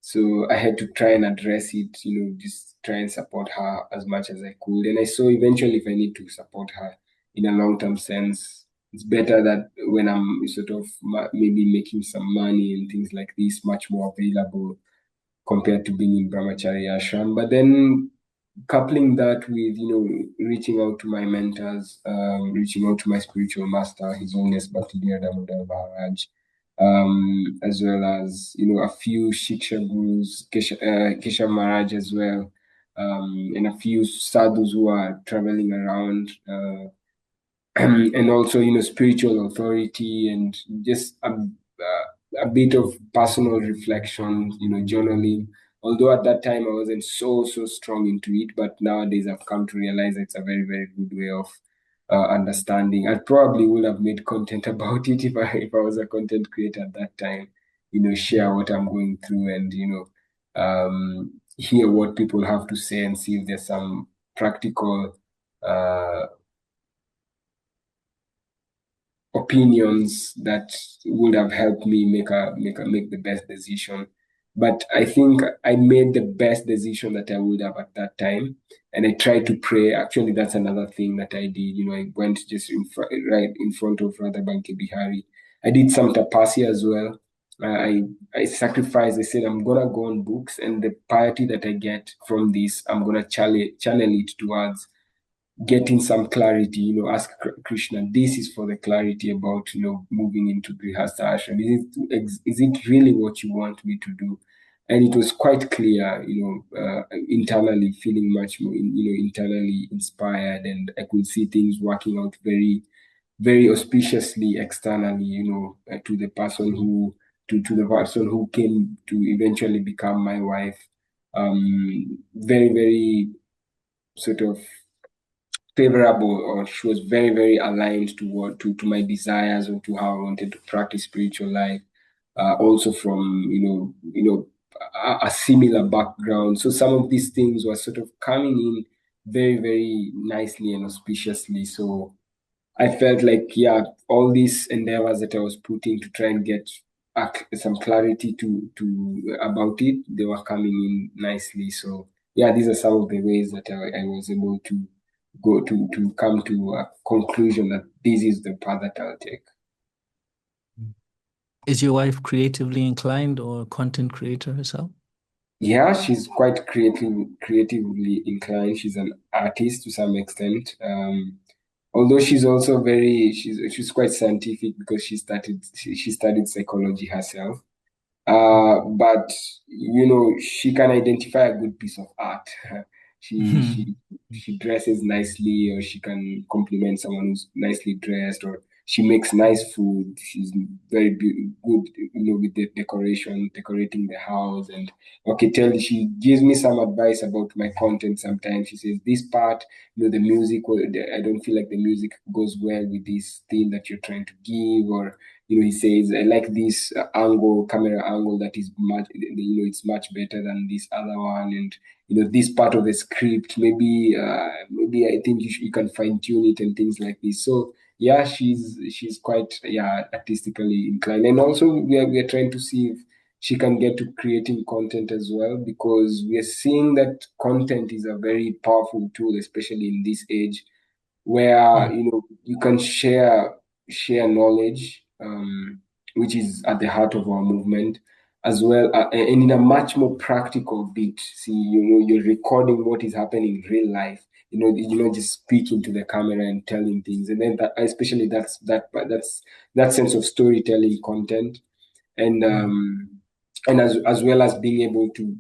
So I had to try and address it, just try and support her as much as I could. And I saw eventually if I need to support her in a long term sense, it's better that when I'm sort of maybe making some money and things like this, much more available compared to being in brahmachari ashram. But then coupling that with reaching out to my mentors, reaching out to my spiritual master, His Holiness Bhakti Damodar Maharaj, as well as a few Shiksha gurus, Keshav Maharaj as well, and a few sadhus who are traveling around. And also spiritual authority, and just a bit of personal reflection, journaling. Although at that time I wasn't so strong into it, but nowadays I've come to realize it's a very, very good way of understanding. I probably would have made content about it if I was a content creator at that time. Share what I'm going through, and hear what people have to say and see if there's some practical uh, opinions that would have helped me make the best decision. But I think I made the best decision that I would have at that time, and I tried to pray. Actually, that's another thing that I did. I went just right in front of Radha Banki Bihari. I did some tapasya as well. I sacrificed. I said I'm gonna go on books, and the piety that I get from this, I'm gonna channel it towards getting some clarity, ask Krishna, this is for the clarity about, moving into Grihastha ashram. Is it really what you want me to do? And it was quite clear, internally feeling much more, internally inspired, and I could see things working out very, very auspiciously externally, to the person to the person who came to eventually become my wife. Very, very sort of favorable, or she was very, very aligned to to my desires and to how I wanted to practice spiritual life. Also from a similar background, so some of these things were sort of coming in very, very nicely and auspiciously. So I felt like, yeah, all these endeavors that I was putting to try and get some clarity to about it, they were coming in nicely. So yeah, these are some of the ways that I was able to go to come to a conclusion that this is the path that I'll take. Is your wife creatively inclined or content creator herself? Yeah, she's quite creatively inclined. She's an artist to some extent. Although she's also she's quite scientific, because she studied psychology herself. But she can identify a good piece of art. she she she dresses nicely, or she can compliment someone who's nicely dressed, or she makes nice food. She's very good, with the decorating the house. And okay, she gives me some advice about my content. Sometimes she says, this part, the music, I don't feel like the music goes well with this theme that you're trying to give. Or he says, I like this camera angle that is much, it's much better than this other one. And, this part of the script, maybe I think you can fine tune it and things like this. So, yeah, she's quite, yeah, artistically inclined. And also we are trying to see if she can get to creating content as well, because we are seeing that content is a very powerful tool, especially in this age, where you can share knowledge, which is at the heart of our movement, as well, and in a much more practical bit. See, you're recording what is happening in real life. You're not just speaking to the camera and telling things. And then that, especially that sense of storytelling content, and as well as being able to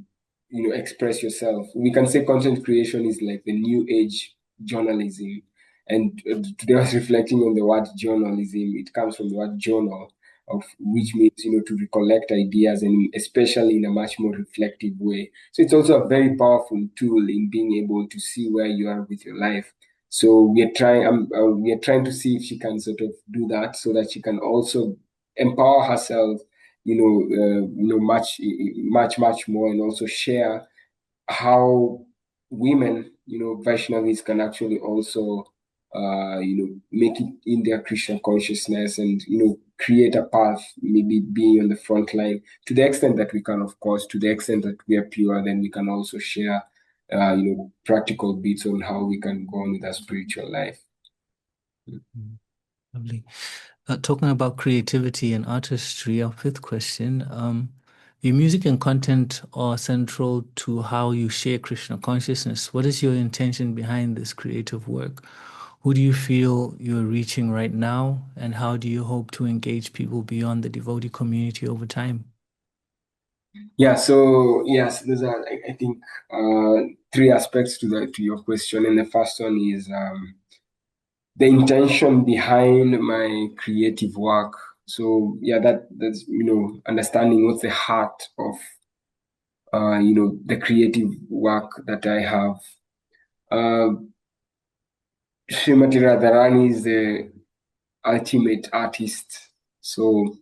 express yourself. We can say content creation is like the new age journalism. And today I was reflecting on the word journalism. It comes from the word journal, of which means to recollect ideas, and especially in a much more reflective way. So it's also a very powerful tool in being able to see where you are with your life. So we are trying to see if she can sort of do that, so that she can also empower herself, much more, and also share how women, Vaishnavis, can actually also, make it in their Christian consciousness, and, create a path, maybe being on the front line to the extent that we can, of course, to the extent that we are pure, then we can also share, practical bits on how we can go on with our spiritual life. Lovely. Talking about creativity and artistry, our fifth question. Your music and content are central to how you share Krishna consciousness. What is your intention behind this creative work? Who do you feel you're reaching right now, and how do you hope to engage people beyond the devotee community over time? Yeah, so yes, there's I think, three aspects to your question. And the first one is, the intention behind my creative work. So yeah, that's understanding what's the heart of the creative work that I have. Uh, Srimati Radharani is the ultimate artist. So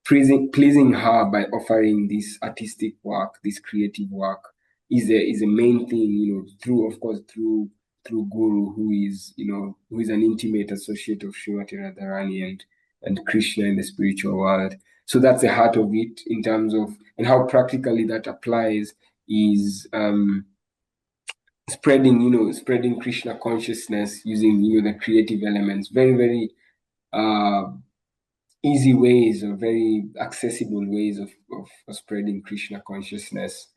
pleasing her by offering this artistic work, this creative work, is a main thing. Through, of course, through Guru, who is an intimate associate of Srimati Radharani and Krishna in the spiritual world. So that's the heart of it, in terms of, and how practically that applies is, spreading Krishna consciousness using the creative elements. Very, very uh, easy ways, or very accessible ways of spreading Krishna consciousness.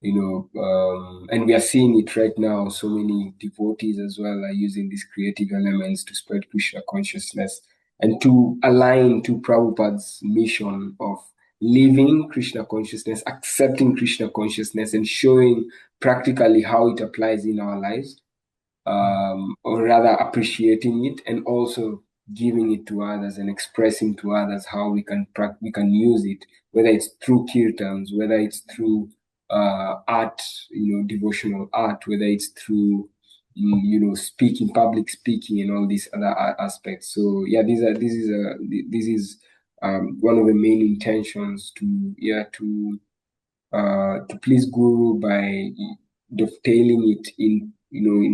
and we are seeing it right now. So many devotees as well are using these creative elements to spread Krishna consciousness and to align to Prabhupada's mission of living Krishna consciousness, accepting Krishna consciousness, and showing practically how it applies in our lives, or rather appreciating it and also giving it to others and expressing to others how we can use it, whether it's through kirtans, whether it's through art, devotional art, whether it's through speaking, public speaking, and all these other aspects. So yeah, this is one of the main intentions to please Guru by dovetailing it in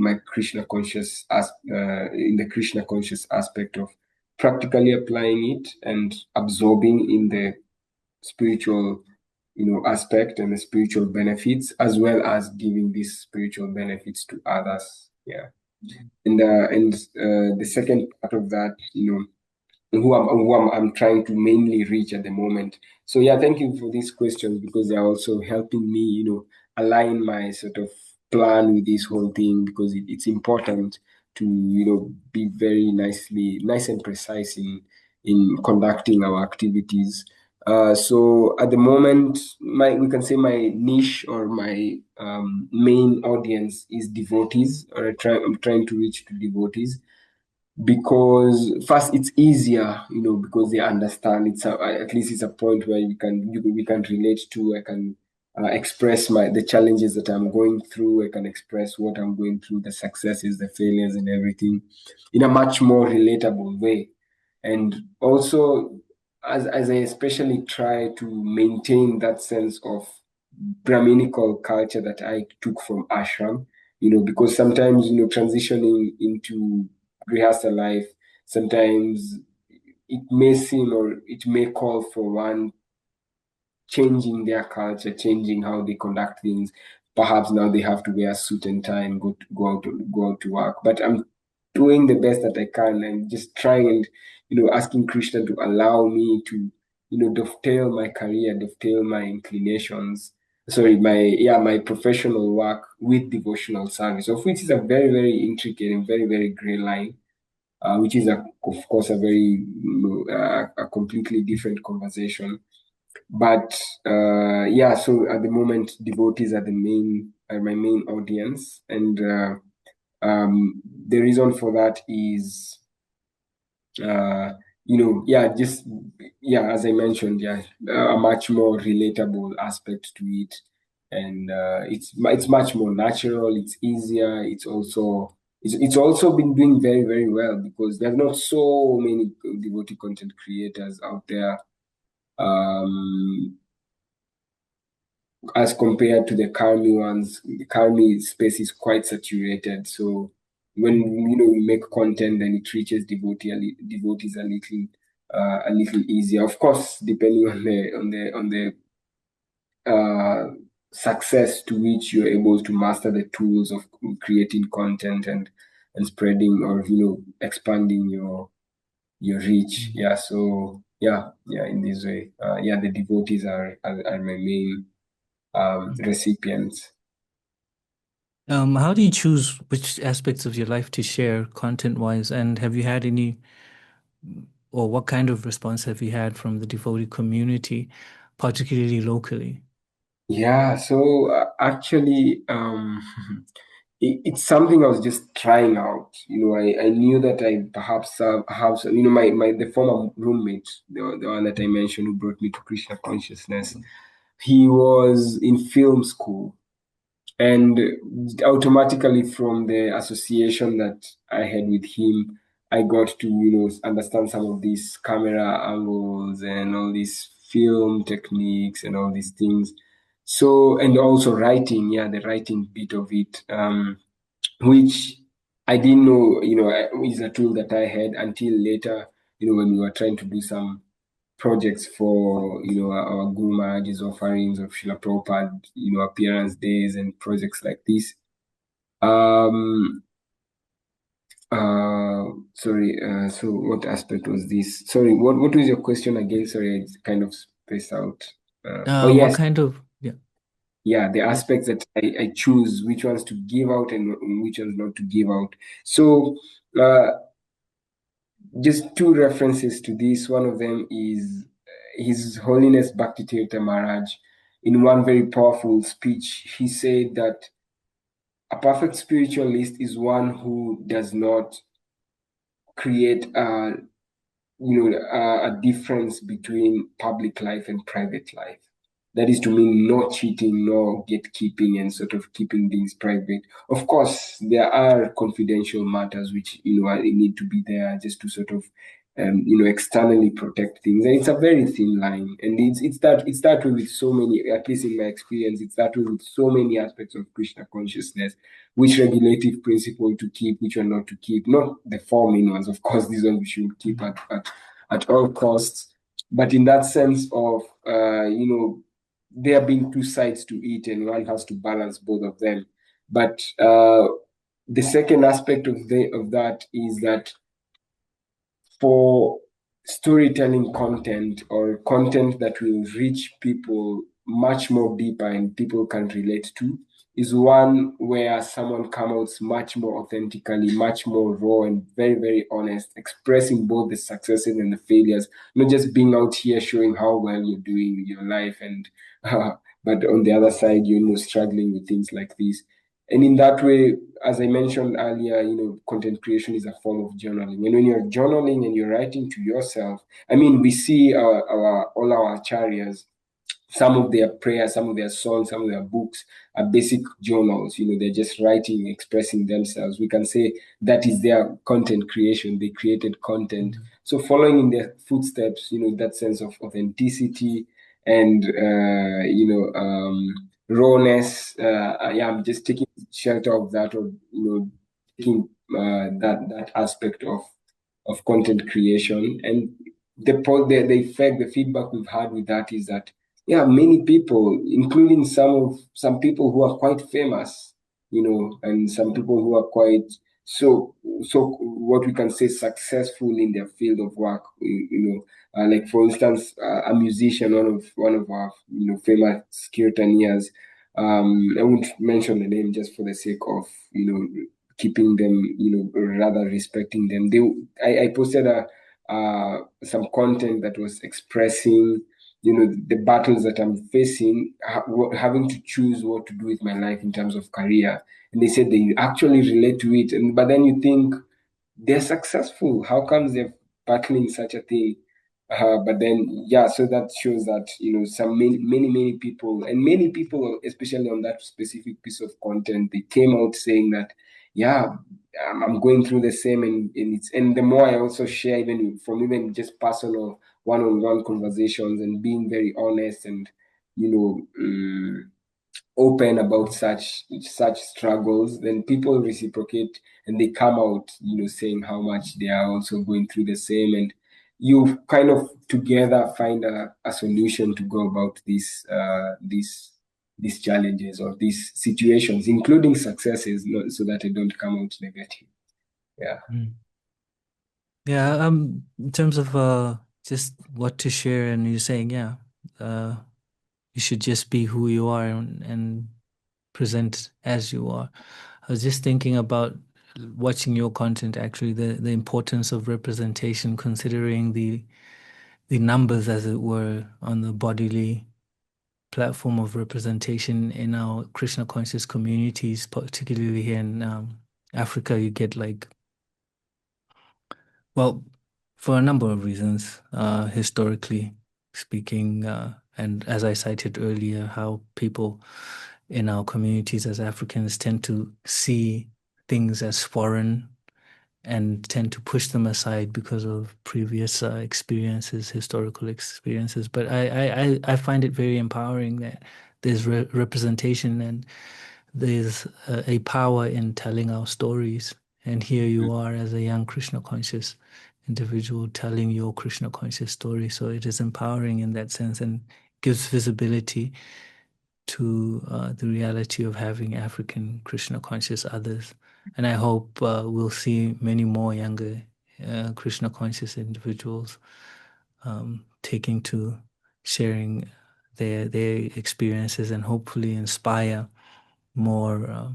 my Krishna conscious in the Krishna conscious aspect of practically applying it and absorbing in the spiritual aspect and the spiritual benefits, as well as giving these spiritual benefits to others. Yeah. And the second part of that, I'm trying to mainly reach at the moment. So yeah, thank you for these questions because they're also helping me, align my sort of plan with this whole thing, because it's important to, be very nice and precise in conducting our activities. So at the moment, we can say my niche or my main audience is devotees, or I'm trying to reach to devotees, because first it's easier, because they understand. At least it's a point where we can relate to. I can express the challenges that I'm going through. I can express what I'm going through, the successes, the failures, and everything, in a much more relatable way. And also, as I especially try to maintain that sense of Brahminical culture that I took from ashram, because sometimes, transitioning into grihastha life, sometimes it may seem, or it may call for one changing their culture, changing how they conduct things. Perhaps now they have to wear a suit and tie and go out to work. But I'm doing the best that I can and just trying and asking Krishna to allow me to dovetail my career, dovetail my inclinations. Sorry, my professional work with devotional service, of which is a very very intricate and very very gray line, which is of course a very a completely different conversation. But yeah, so at the moment, devotees are my main audience, and the reason for that is, yeah, just yeah, as I mentioned, yeah, a much more relatable aspect to it, and it's much more natural. It's easier. It's also been doing very very well because there are not so many devotee content creators out there. Um, as compared to the Karmi ones. The Karmi space is quite saturated. So when we make content, then it reaches devotees a little easier. Of course, depending on the success to which you're able to master the tools of creating content and spreading, or expanding your reach. Yeah. So yeah, in this way, yeah, the devotees are my main recipients. How do you choose which aspects of your life to share content-wise? And have you had any, or what kind of response have you had from the devotee community, particularly locally? Yeah, so actually, it's something I was just trying out. I knew that I perhaps have some, my the former roommate, the one that I mentioned who brought me to Krishna consciousness. He was in film school, and automatically from the association that I had with him, I got to understand some of these camera angles and all these film techniques and all these things. So, and also writing, yeah, the writing bit of it, which I didn't know, is a tool that I had until later, when we were trying to do some projects for our Guru Maharaj's offerings of Srila Prabhupada, appearance days and projects like this. Um, Sorry. So what aspect was this? Sorry, what was your question again? Sorry, I kind of spaced out. Oh What yes, kind of, yeah. yeah, the Yeah. aspects that I choose, which ones to give out and which ones not to give out. So just two references to this. One of them is His Holiness Bhakti Tirtha Maharaj. In one very powerful speech, he said that a perfect spiritualist is one who does not create a difference between public life and private life. That is to mean no cheating, no gatekeeping, and sort of keeping things private. Of course, there are confidential matters which need to be there just to sort of externally protect things, and it's a very thin line. And it's that way with so many. At least in my experience, it's that way with so many aspects of Krishna consciousness. Which regulative principle to keep, which one not to keep. Not the four main ones, of course. These ones we should keep Mm. at all costs. But in that sense of there being two sides to it, and one has to balance both of them. But the second aspect of that is that for storytelling content or content that will reach people much more deeper and people can relate to is one where someone comes out much more authentically, much more raw and very, very honest, expressing both the successes and the failures, not just being out here showing how well you're doing in your life and but on the other side, struggling with things like this. And in that way, as I mentioned earlier, content creation is a form of journaling. And when you're journaling and you're writing to yourself, I mean, we see all our acharyas, some of their prayers, some of their songs, some of their books are basic journals. They're just writing, expressing themselves. We can say that is their content creation. They created content. Mm. So following in their footsteps, that sense of authenticity and rawness. Yeah, I'm just taking shelter of that, or taking that aspect of content creation. And the effect, the feedback we've had with that is that, yeah, many people, including some people who are quite famous, and some people who are quite what we can say successful in their field of work. Like for instance, a musician, one of our famous kirtanias. I won't mention the name just for the sake of keeping them, rather respecting them. I posted some content that was expressing the battles that I'm facing, having to choose what to do with my life in terms of career. And they said they actually relate to it. And but then you think they're successful. How comes they're battling such a thing? But then, yeah, so that shows that some many people, and many people, especially on that specific piece of content, they came out saying that, yeah, I'm going through the same, and the more I also share, even from even just personal one-on-one conversations and being very honest and you know. Open about such struggles, then people reciprocate and they come out, saying how much they are also going through the same, and you kind of together find a solution to go about these challenges or these situations, including successes, so that they don't come out negative. Yeah. Mm. Yeah, in terms of just what to share, and you're saying, yeah, uh you should just be who you are and present as you are. I was just thinking about watching your content, actually, the importance of representation, considering the numbers, as it were, on the bodily platform of representation in our Krishna conscious communities, particularly here in Africa. You get like, well, for a number of reasons, historically speaking, and as I cited earlier, how people in our communities as Africans tend to see things as foreign and tend to push them aside because of previous experiences, historical experiences. But I find it very empowering that there's representation and there's a power in telling our stories. And here you are as a young Krishna conscious individual telling your Krishna conscious story. So it is empowering in that sense and gives visibility to the reality of having African Krishna conscious others. And I hope we'll see many more younger Krishna conscious individuals taking to sharing their experiences and hopefully inspire more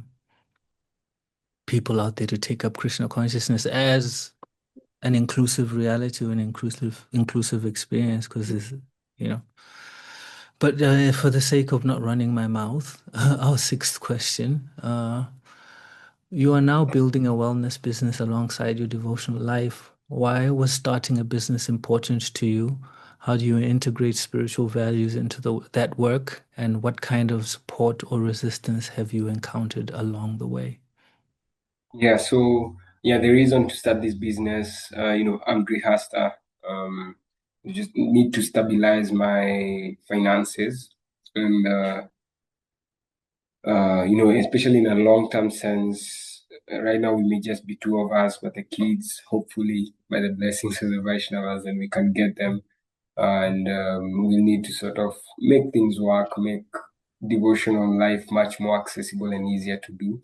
people out there to take up Krishna consciousness as an inclusive reality, an inclusive experience, because it's, you know. But for the sake of not running my mouth, our sixth question. You are now building a wellness business alongside your devotional life. Why was starting a business important to you? How do you integrate spiritual values into that work? And what kind of support or resistance have you encountered along the way? Yeah, so yeah, the reason to start this business, I'm Grihasta. I just need to stabilize my finances, and especially in a long-term sense. Right now, we may just be two of us, but the kids, hopefully, by the blessings of the Vaishnavas, and we can get them, and we need to sort of make things work, make devotional life much more accessible and easier to do.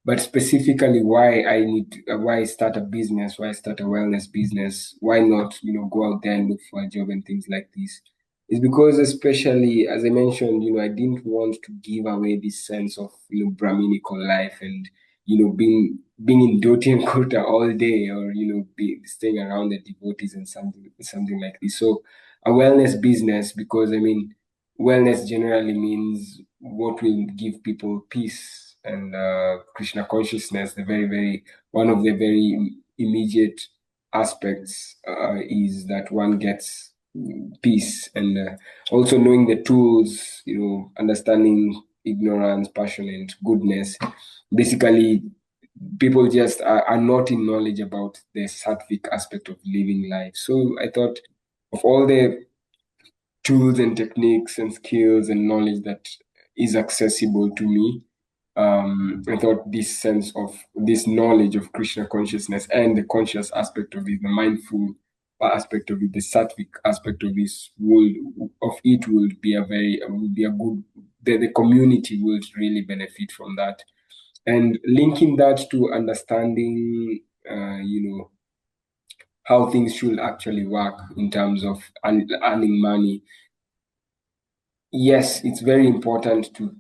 But specifically, why start a business, why start a wellness business, why not, go out there and look for a job and things like this, is because, especially as I mentioned, I didn't want to give away this sense of, Brahminical life and, being in Dhoti and Kota all day, or, be staying around the devotees and something like this. So a wellness business, because I mean, wellness generally means what will give people peace and Krishna consciousness. The very, very one of the very immediate aspects is that one gets peace, and also knowing the tools, understanding ignorance, passion, and goodness. Basically, people just are not in knowledge about the sattvic aspect of living life. So I thought of all the tools and techniques and skills and knowledge that is accessible to me. I thought this sense of this knowledge of Krishna consciousness and the conscious aspect of it, the mindful aspect of it, the sattvic aspect of this would be a good. The community would really benefit from that, and linking that to understanding, how things should actually work in terms of earning money. Yes, it's very important to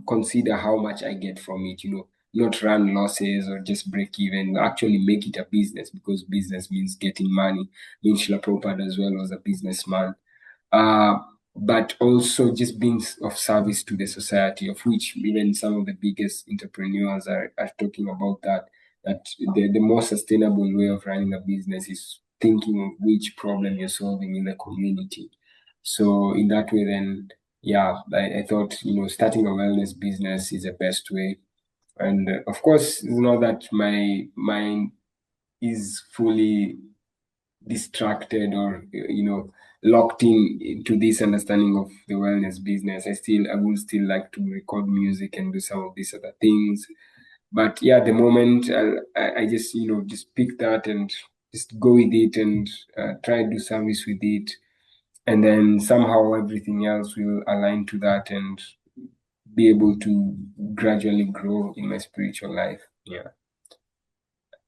consider how much I get from it, not run losses or just break even, actually make it a business, because business means getting money. I mean, Srila Prabhupada as well was a businessman. uh, but also just being of service to the society, of which even some of the biggest entrepreneurs are talking about that the most sustainable way of running a business is thinking of which problem you're solving in the community. So in that way, then yeah, I thought, starting a wellness business is the best way. And of course, it's not that my mind is fully distracted or locked in into this understanding of the wellness business. I would still like to record music and do some of these other things. But yeah, at the moment, I just just pick that and just go with it, and try to do service with it, and then somehow everything else will align to that and be able to gradually grow in my spiritual life. Yeah.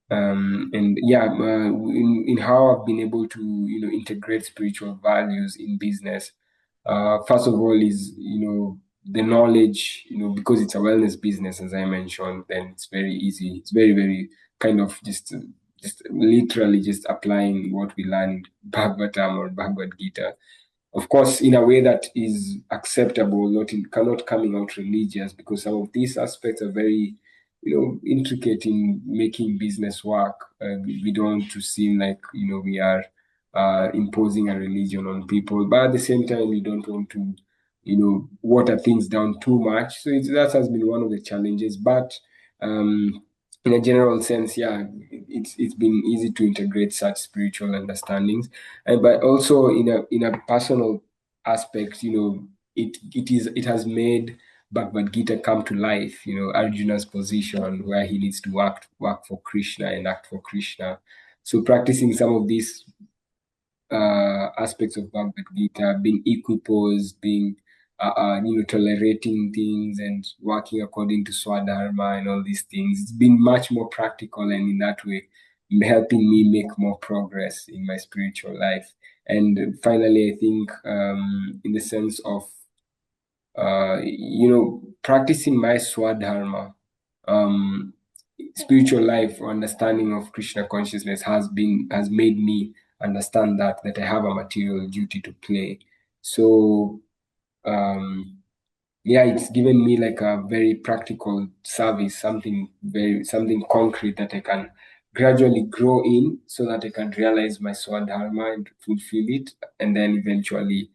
And yeah, in how I've been able to integrate spiritual values in business. First of all, is the knowledge, because it's a wellness business, as I mentioned. Then it's very easy. It's very, very kind of just literally just applying what we learn in Bhagavatam or Bhagavad Gita, of course, in a way that is acceptable, cannot coming out religious, because some of these aspects are very, intricate in making business work. We don't want to seem like we are imposing a religion on people, but at the same time, we don't want to, water things down too much. So that has been one of the challenges, but in a general sense, yeah, it's been easy to integrate such spiritual understandings, and but also in a personal aspect, it has made Bhagavad Gita come to life. Arjuna's position where he needs to work for Krishna and act for Krishna. So practicing some of these aspects of Bhagavad Gita, being equiposed, being tolerating things and working according to Swadharma and all these things. It's been much more practical, and in that way, helping me make more progress in my spiritual life. And finally, I think in the sense of practicing my swadharma, um, spiritual life or understanding of Krishna consciousness has made me understand that I have a material duty to play. So um, yeah, it's given me like a very practical service, something concrete that I can gradually grow in so that I can realize my swadharma and fulfill it, and then eventually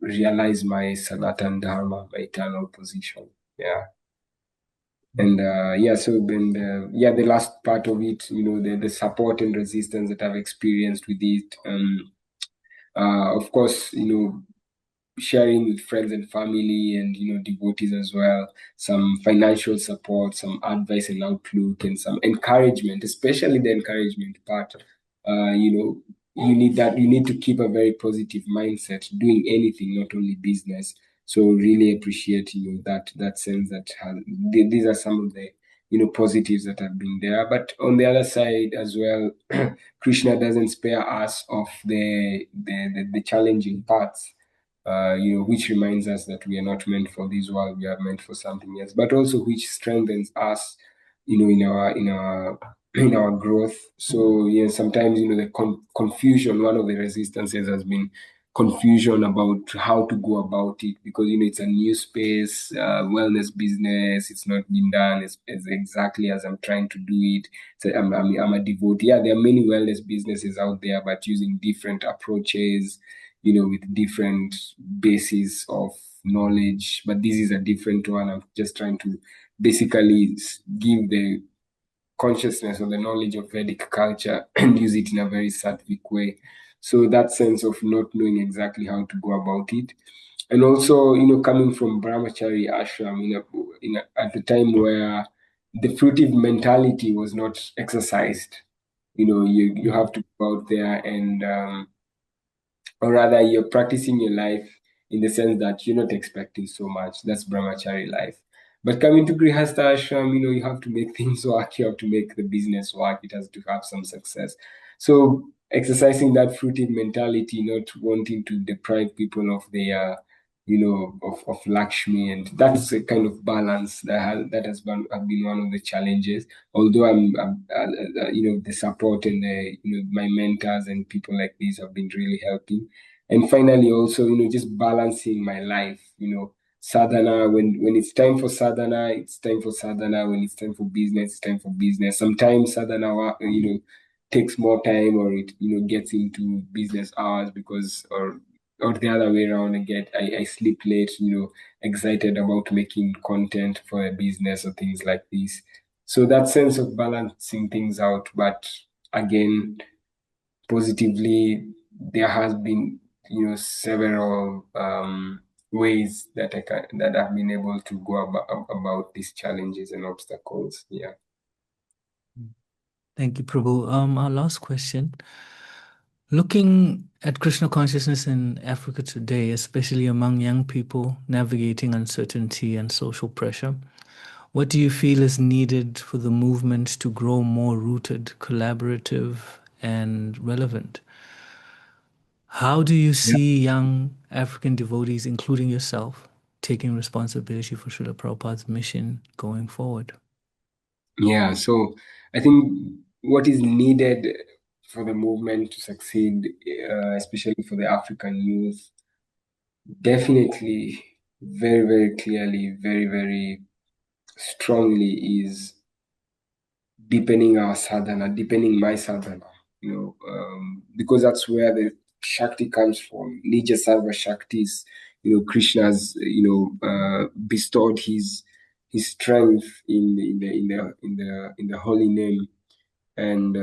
realize my sanatan dharma, my eternal position. Yeah. And yeah, so then the last part of it, the support and resistance that I've experienced with it. Of course, sharing with friends and family and devotees as well, some financial support, some advice and outlook, and some encouragement, especially the encouragement part. You need to keep a very positive mindset doing anything, not only business. So really appreciate that sense that these are some of the positives that have been there. But on the other side as well, Krishna doesn't spare us of the challenging parts, which reminds us that we are not meant for this world; we are meant for something else. But also, which strengthens us, in our growth. So yeah, sometimes the confusion. One of the resistances has been confusion about how to go about it, because it's a new space, wellness business. It's not been done as exactly as I'm trying to do it. So I'm a devotee. Yeah, there are many wellness businesses out there, but using different approaches, with different bases of knowledge. But this is a different one. I'm just trying to basically give the consciousness or the knowledge of Vedic culture and use it in a very sattvic way. So that sense of not knowing exactly how to go about it. And also, coming from Brahmachari ashram at the time where the fruitive mentality was not exercised. You have to go out there and or rather you're practicing your life in the sense that you're not expecting so much. That's brahmachari life. But coming to grihastha ashram, you have to make things work. You have to make the business work. It has to have some success. So exercising that fruitive mentality, not wanting to deprive people of their of Lakshmi, and that's a kind of balance have been one of the challenges. Although the support and my mentors and people like these have been really helping. And finally, also just balancing my life. Sadhana, when it's time for sadhana, it's time for sadhana. When it's time for business, it's time for business. Sometimes sadhana takes more time, or it gets into business hours, because or the other way around. I sleep late, excited about making content for a business or things like this. So that sense of balancing things out. But again, positively, there has been several ways that I've been able to go about these challenges and obstacles. Yeah. Thank you, Prabhu. Our last question. Looking at Krishna consciousness in Africa today, especially among young people navigating uncertainty and social pressure, what do you feel is needed for the movement to grow more rooted, collaborative, and relevant? How do you see young African devotees, including yourself, taking responsibility for Srila Prabhupada's mission going forward? Yeah, so I think what is needed for the movement to succeed, especially for the African youth, definitely, very, very clearly, very, very strongly, is deepening our sadhana, deepening my sadhana, because that's where the Shakti comes from. Nija Sarva Shaktis, Krishna's, bestowed his strength in the holy name. And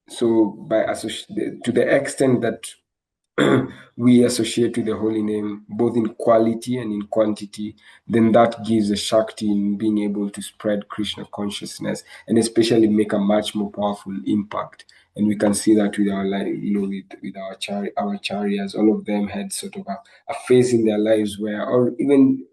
so to the extent that we associate with the holy name, both in quality and in quantity, then that gives a Shakti in being able to spread Krishna consciousness, and especially make a much more powerful impact. And we can see that with our life, with our chariots, all of them had sort of a phase in their lives where, or even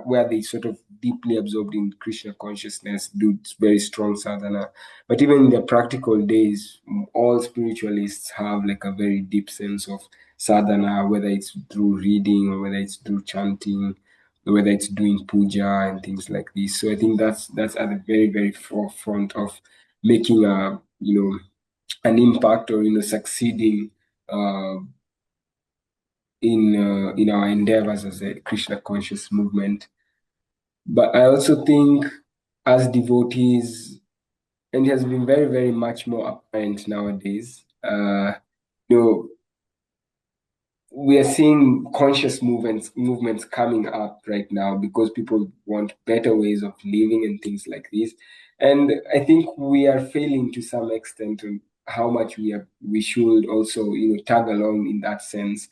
where they sort of deeply absorbed in Krishna consciousness, do very strong sadhana. But even in their practical days, all spiritualists have like a very deep sense of sadhana, whether it's through reading or whether it's through chanting, whether it's doing puja and things like this. So I think that's at the very, very forefront of making a an impact, or succeeding uh, in our endeavors as a Krishna conscious movement. But I also think, as devotees, and it has been very, very much more apparent nowadays. You know, we are seeing conscious movements coming up right now because people want better ways of living and things like this. And I think we are failing to some extent on how much we should also tag along in that sense,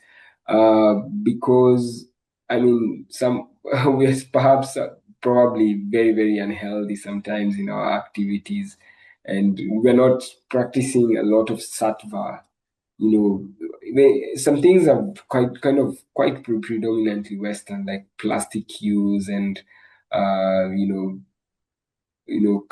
because I mean some we are perhaps probably very, very unhealthy sometimes in our activities, and we're not practicing a lot of sattva. Some things are quite predominantly Western, like plastic use and uh, you know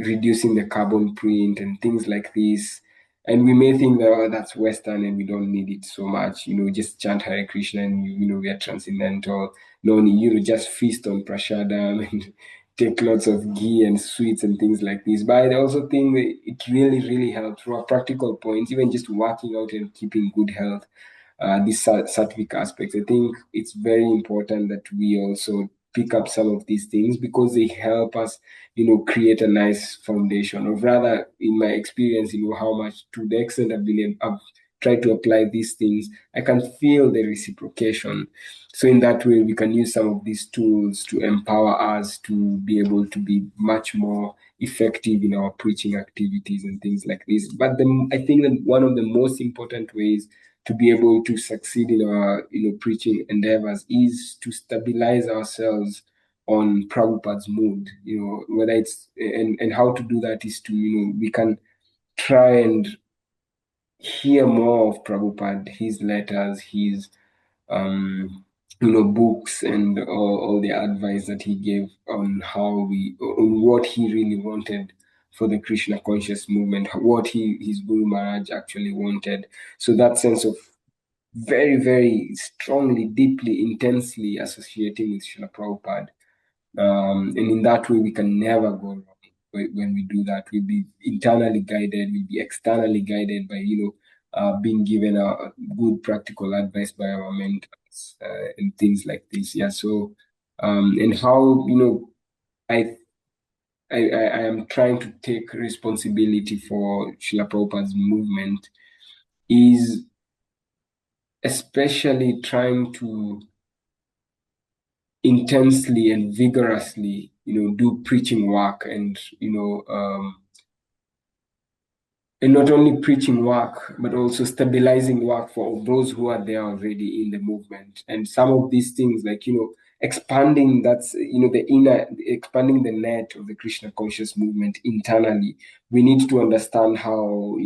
reducing the carbon print and things like this. And we may think that, oh, that's Western and we don't need it so much. Just chant Hare Krishna and we are transcendental. No need, just feast on prashadam and take lots of ghee and sweets and things like this. But I also think that it really, really helps from a practical point, even just working out and keeping good health. This sattvic aspect. I think it's very important that we also pick up some of these things because they help us, create a nice foundation. Or rather, in my experience, how much to the extent I've tried to apply these things, I can feel the reciprocation. So in that way, we can use some of these tools to empower us to be able to be much more effective in our preaching activities and things like this. But I think that one of the most important ways to be able to succeed in our preaching endeavors is to stabilize ourselves on Prabhupada's mood. Whether it's and how to do that is to we can try and hear more of Prabhupada, his letters, his books, and all the advice that he gave on on what he really wanted for the Krishna conscious movement, what his Guru Maharaj actually wanted. So that sense of very, very strongly, deeply, intensely associating with Srila Prabhupada. And in that way, we can never go wrong when we do that. We'll be internally guided, we'll be externally guided by, being given a good practical advice by our mentors and things like this. Yeah. So, and how, I, I am trying to take responsibility for Srila Prabhupada's movement is especially trying to intensely and vigorously, do preaching work, and not only preaching work, but also stabilizing work for those who are there already in the movement. And some of these things, like, expanding that's, expanding the net of the Krishna conscious movement internally. We need to understand how,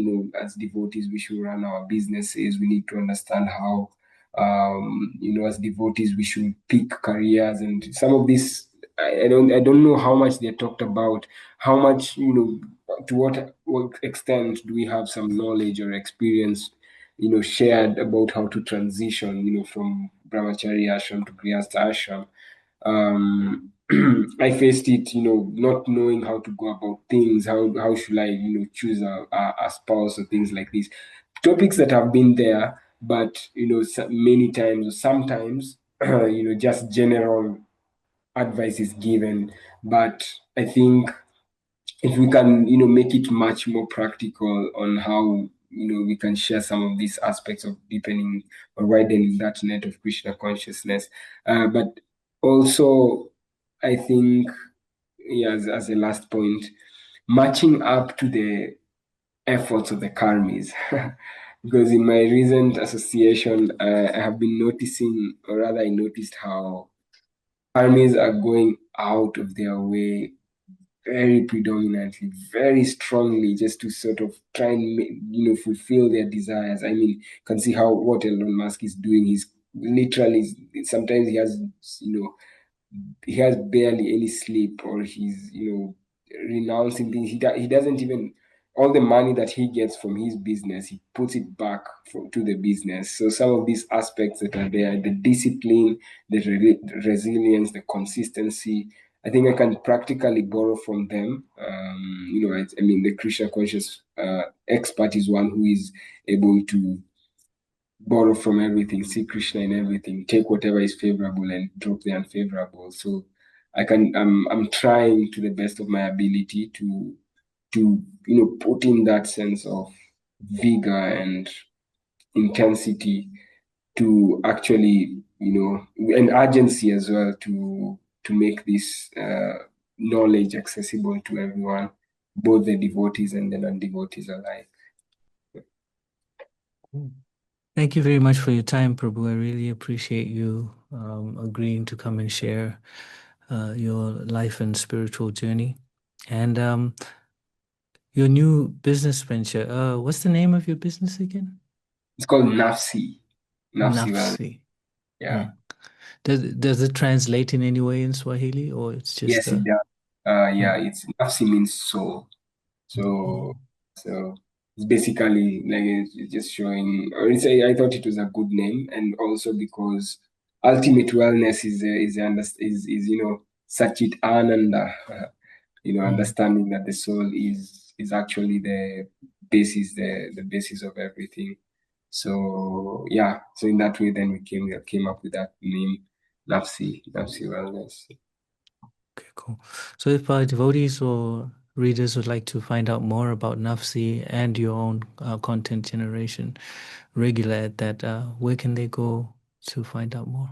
as devotees, we should run our businesses. We need to understand how, as devotees, we should pick careers. And some of this, I don't know how much they're talked about, how much, to what extent do we have some knowledge or experience, shared about how to transition, from brahmacharya ashram to grihastha ashram. I faced it, not knowing how to go about things. How should I, choose a spouse or things like this? Topics that have been there, but many times or sometimes, just general advice is given. But I think if we can make it much more practical on how we can share some of these aspects of deepening or widening that net of Krishna consciousness, but also I think, yeah, as a last point, matching up to the efforts of the karmis. Because in my recent association, I have been noticing, or rather I noticed how karmis are going out of their way very predominantly, very strongly, just to sort of try and fulfill their desires. I mean, you can see how what Elon Musk is doing. He's literally sometimes he has barely any sleep, or he's renouncing things. He doesn't even, all the money that he gets from his business, he puts it back to the business. So some of these aspects that are there, the discipline, the resilience, the consistency, I think I can practically borrow from them. I mean, the Krishna conscious expert is one who is able to borrow from everything, see Krishna in everything, take whatever is favorable and drop the unfavorable. So I'm trying to the best of my ability to put in that sense of vigor and intensity to actually, and urgency as well, to make this knowledge accessible to everyone, both the devotees and the non-devotees alike. Mm. Thank you very much for your time, Prabhu. I really appreciate you agreeing to come and share your life and spiritual journey. And your new business venture. What's the name of your business again? It's called Nafsi. Nafsi, well, Nafsi. yeah. Hmm. Does it translate in any way in Swahili, or it's just Yes, it does. hmm. Yeah, it's Nafsi means soul. So, Hmm. so it's basically like it's just showing. Or I thought it was a good name, and also because ultimate wellness is Sachit Ananda. Hmm. Understanding that the soul is actually the basis of everything. So yeah, so in that way, then we came up with that name, Nafsi Wellness. Okay, cool. So if devotees or readers would like to find out more about Nafsi and your own content generation, regular at that, where can they go to find out more?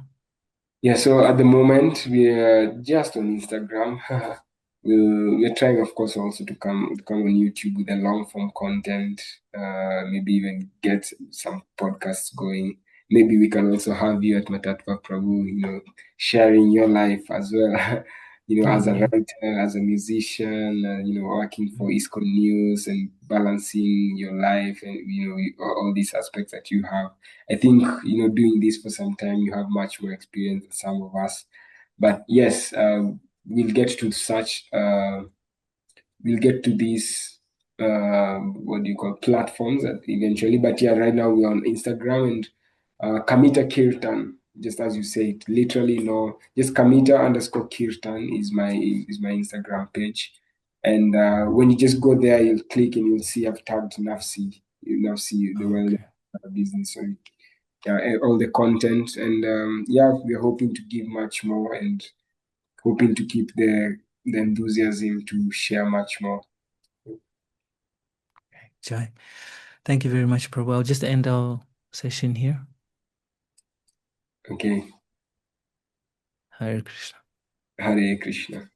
Yeah, so at the moment we are just on Instagram. We're trying, of course, also to come on YouTube with the long form content. Maybe even get some podcasts going. Maybe we can also have you at Matatva Prabhu, sharing your life as well. As a Yeah. writer, as a musician, working for ISKCON News and balancing your life and all these aspects that you have. I think, doing this for some time, you have much more experience than some of us. But yes, we'll get to such, we'll get to these, what do you call, platforms eventually. But yeah, right now we're on Instagram and Kamita Kirtan, just as you said, literally, no, just Kamita underscore Kirtan is my Instagram page. And when you just go there, you'll click and you'll see I've tagged Nafsi, the wellness Okay. business. So all the content, and yeah, we're hoping to give much more and hoping to keep the enthusiasm to share much more. Jai. Thank you very much, Prabhu. I'll just end our session here. Okay. Hare Krishna. Hare Krishna.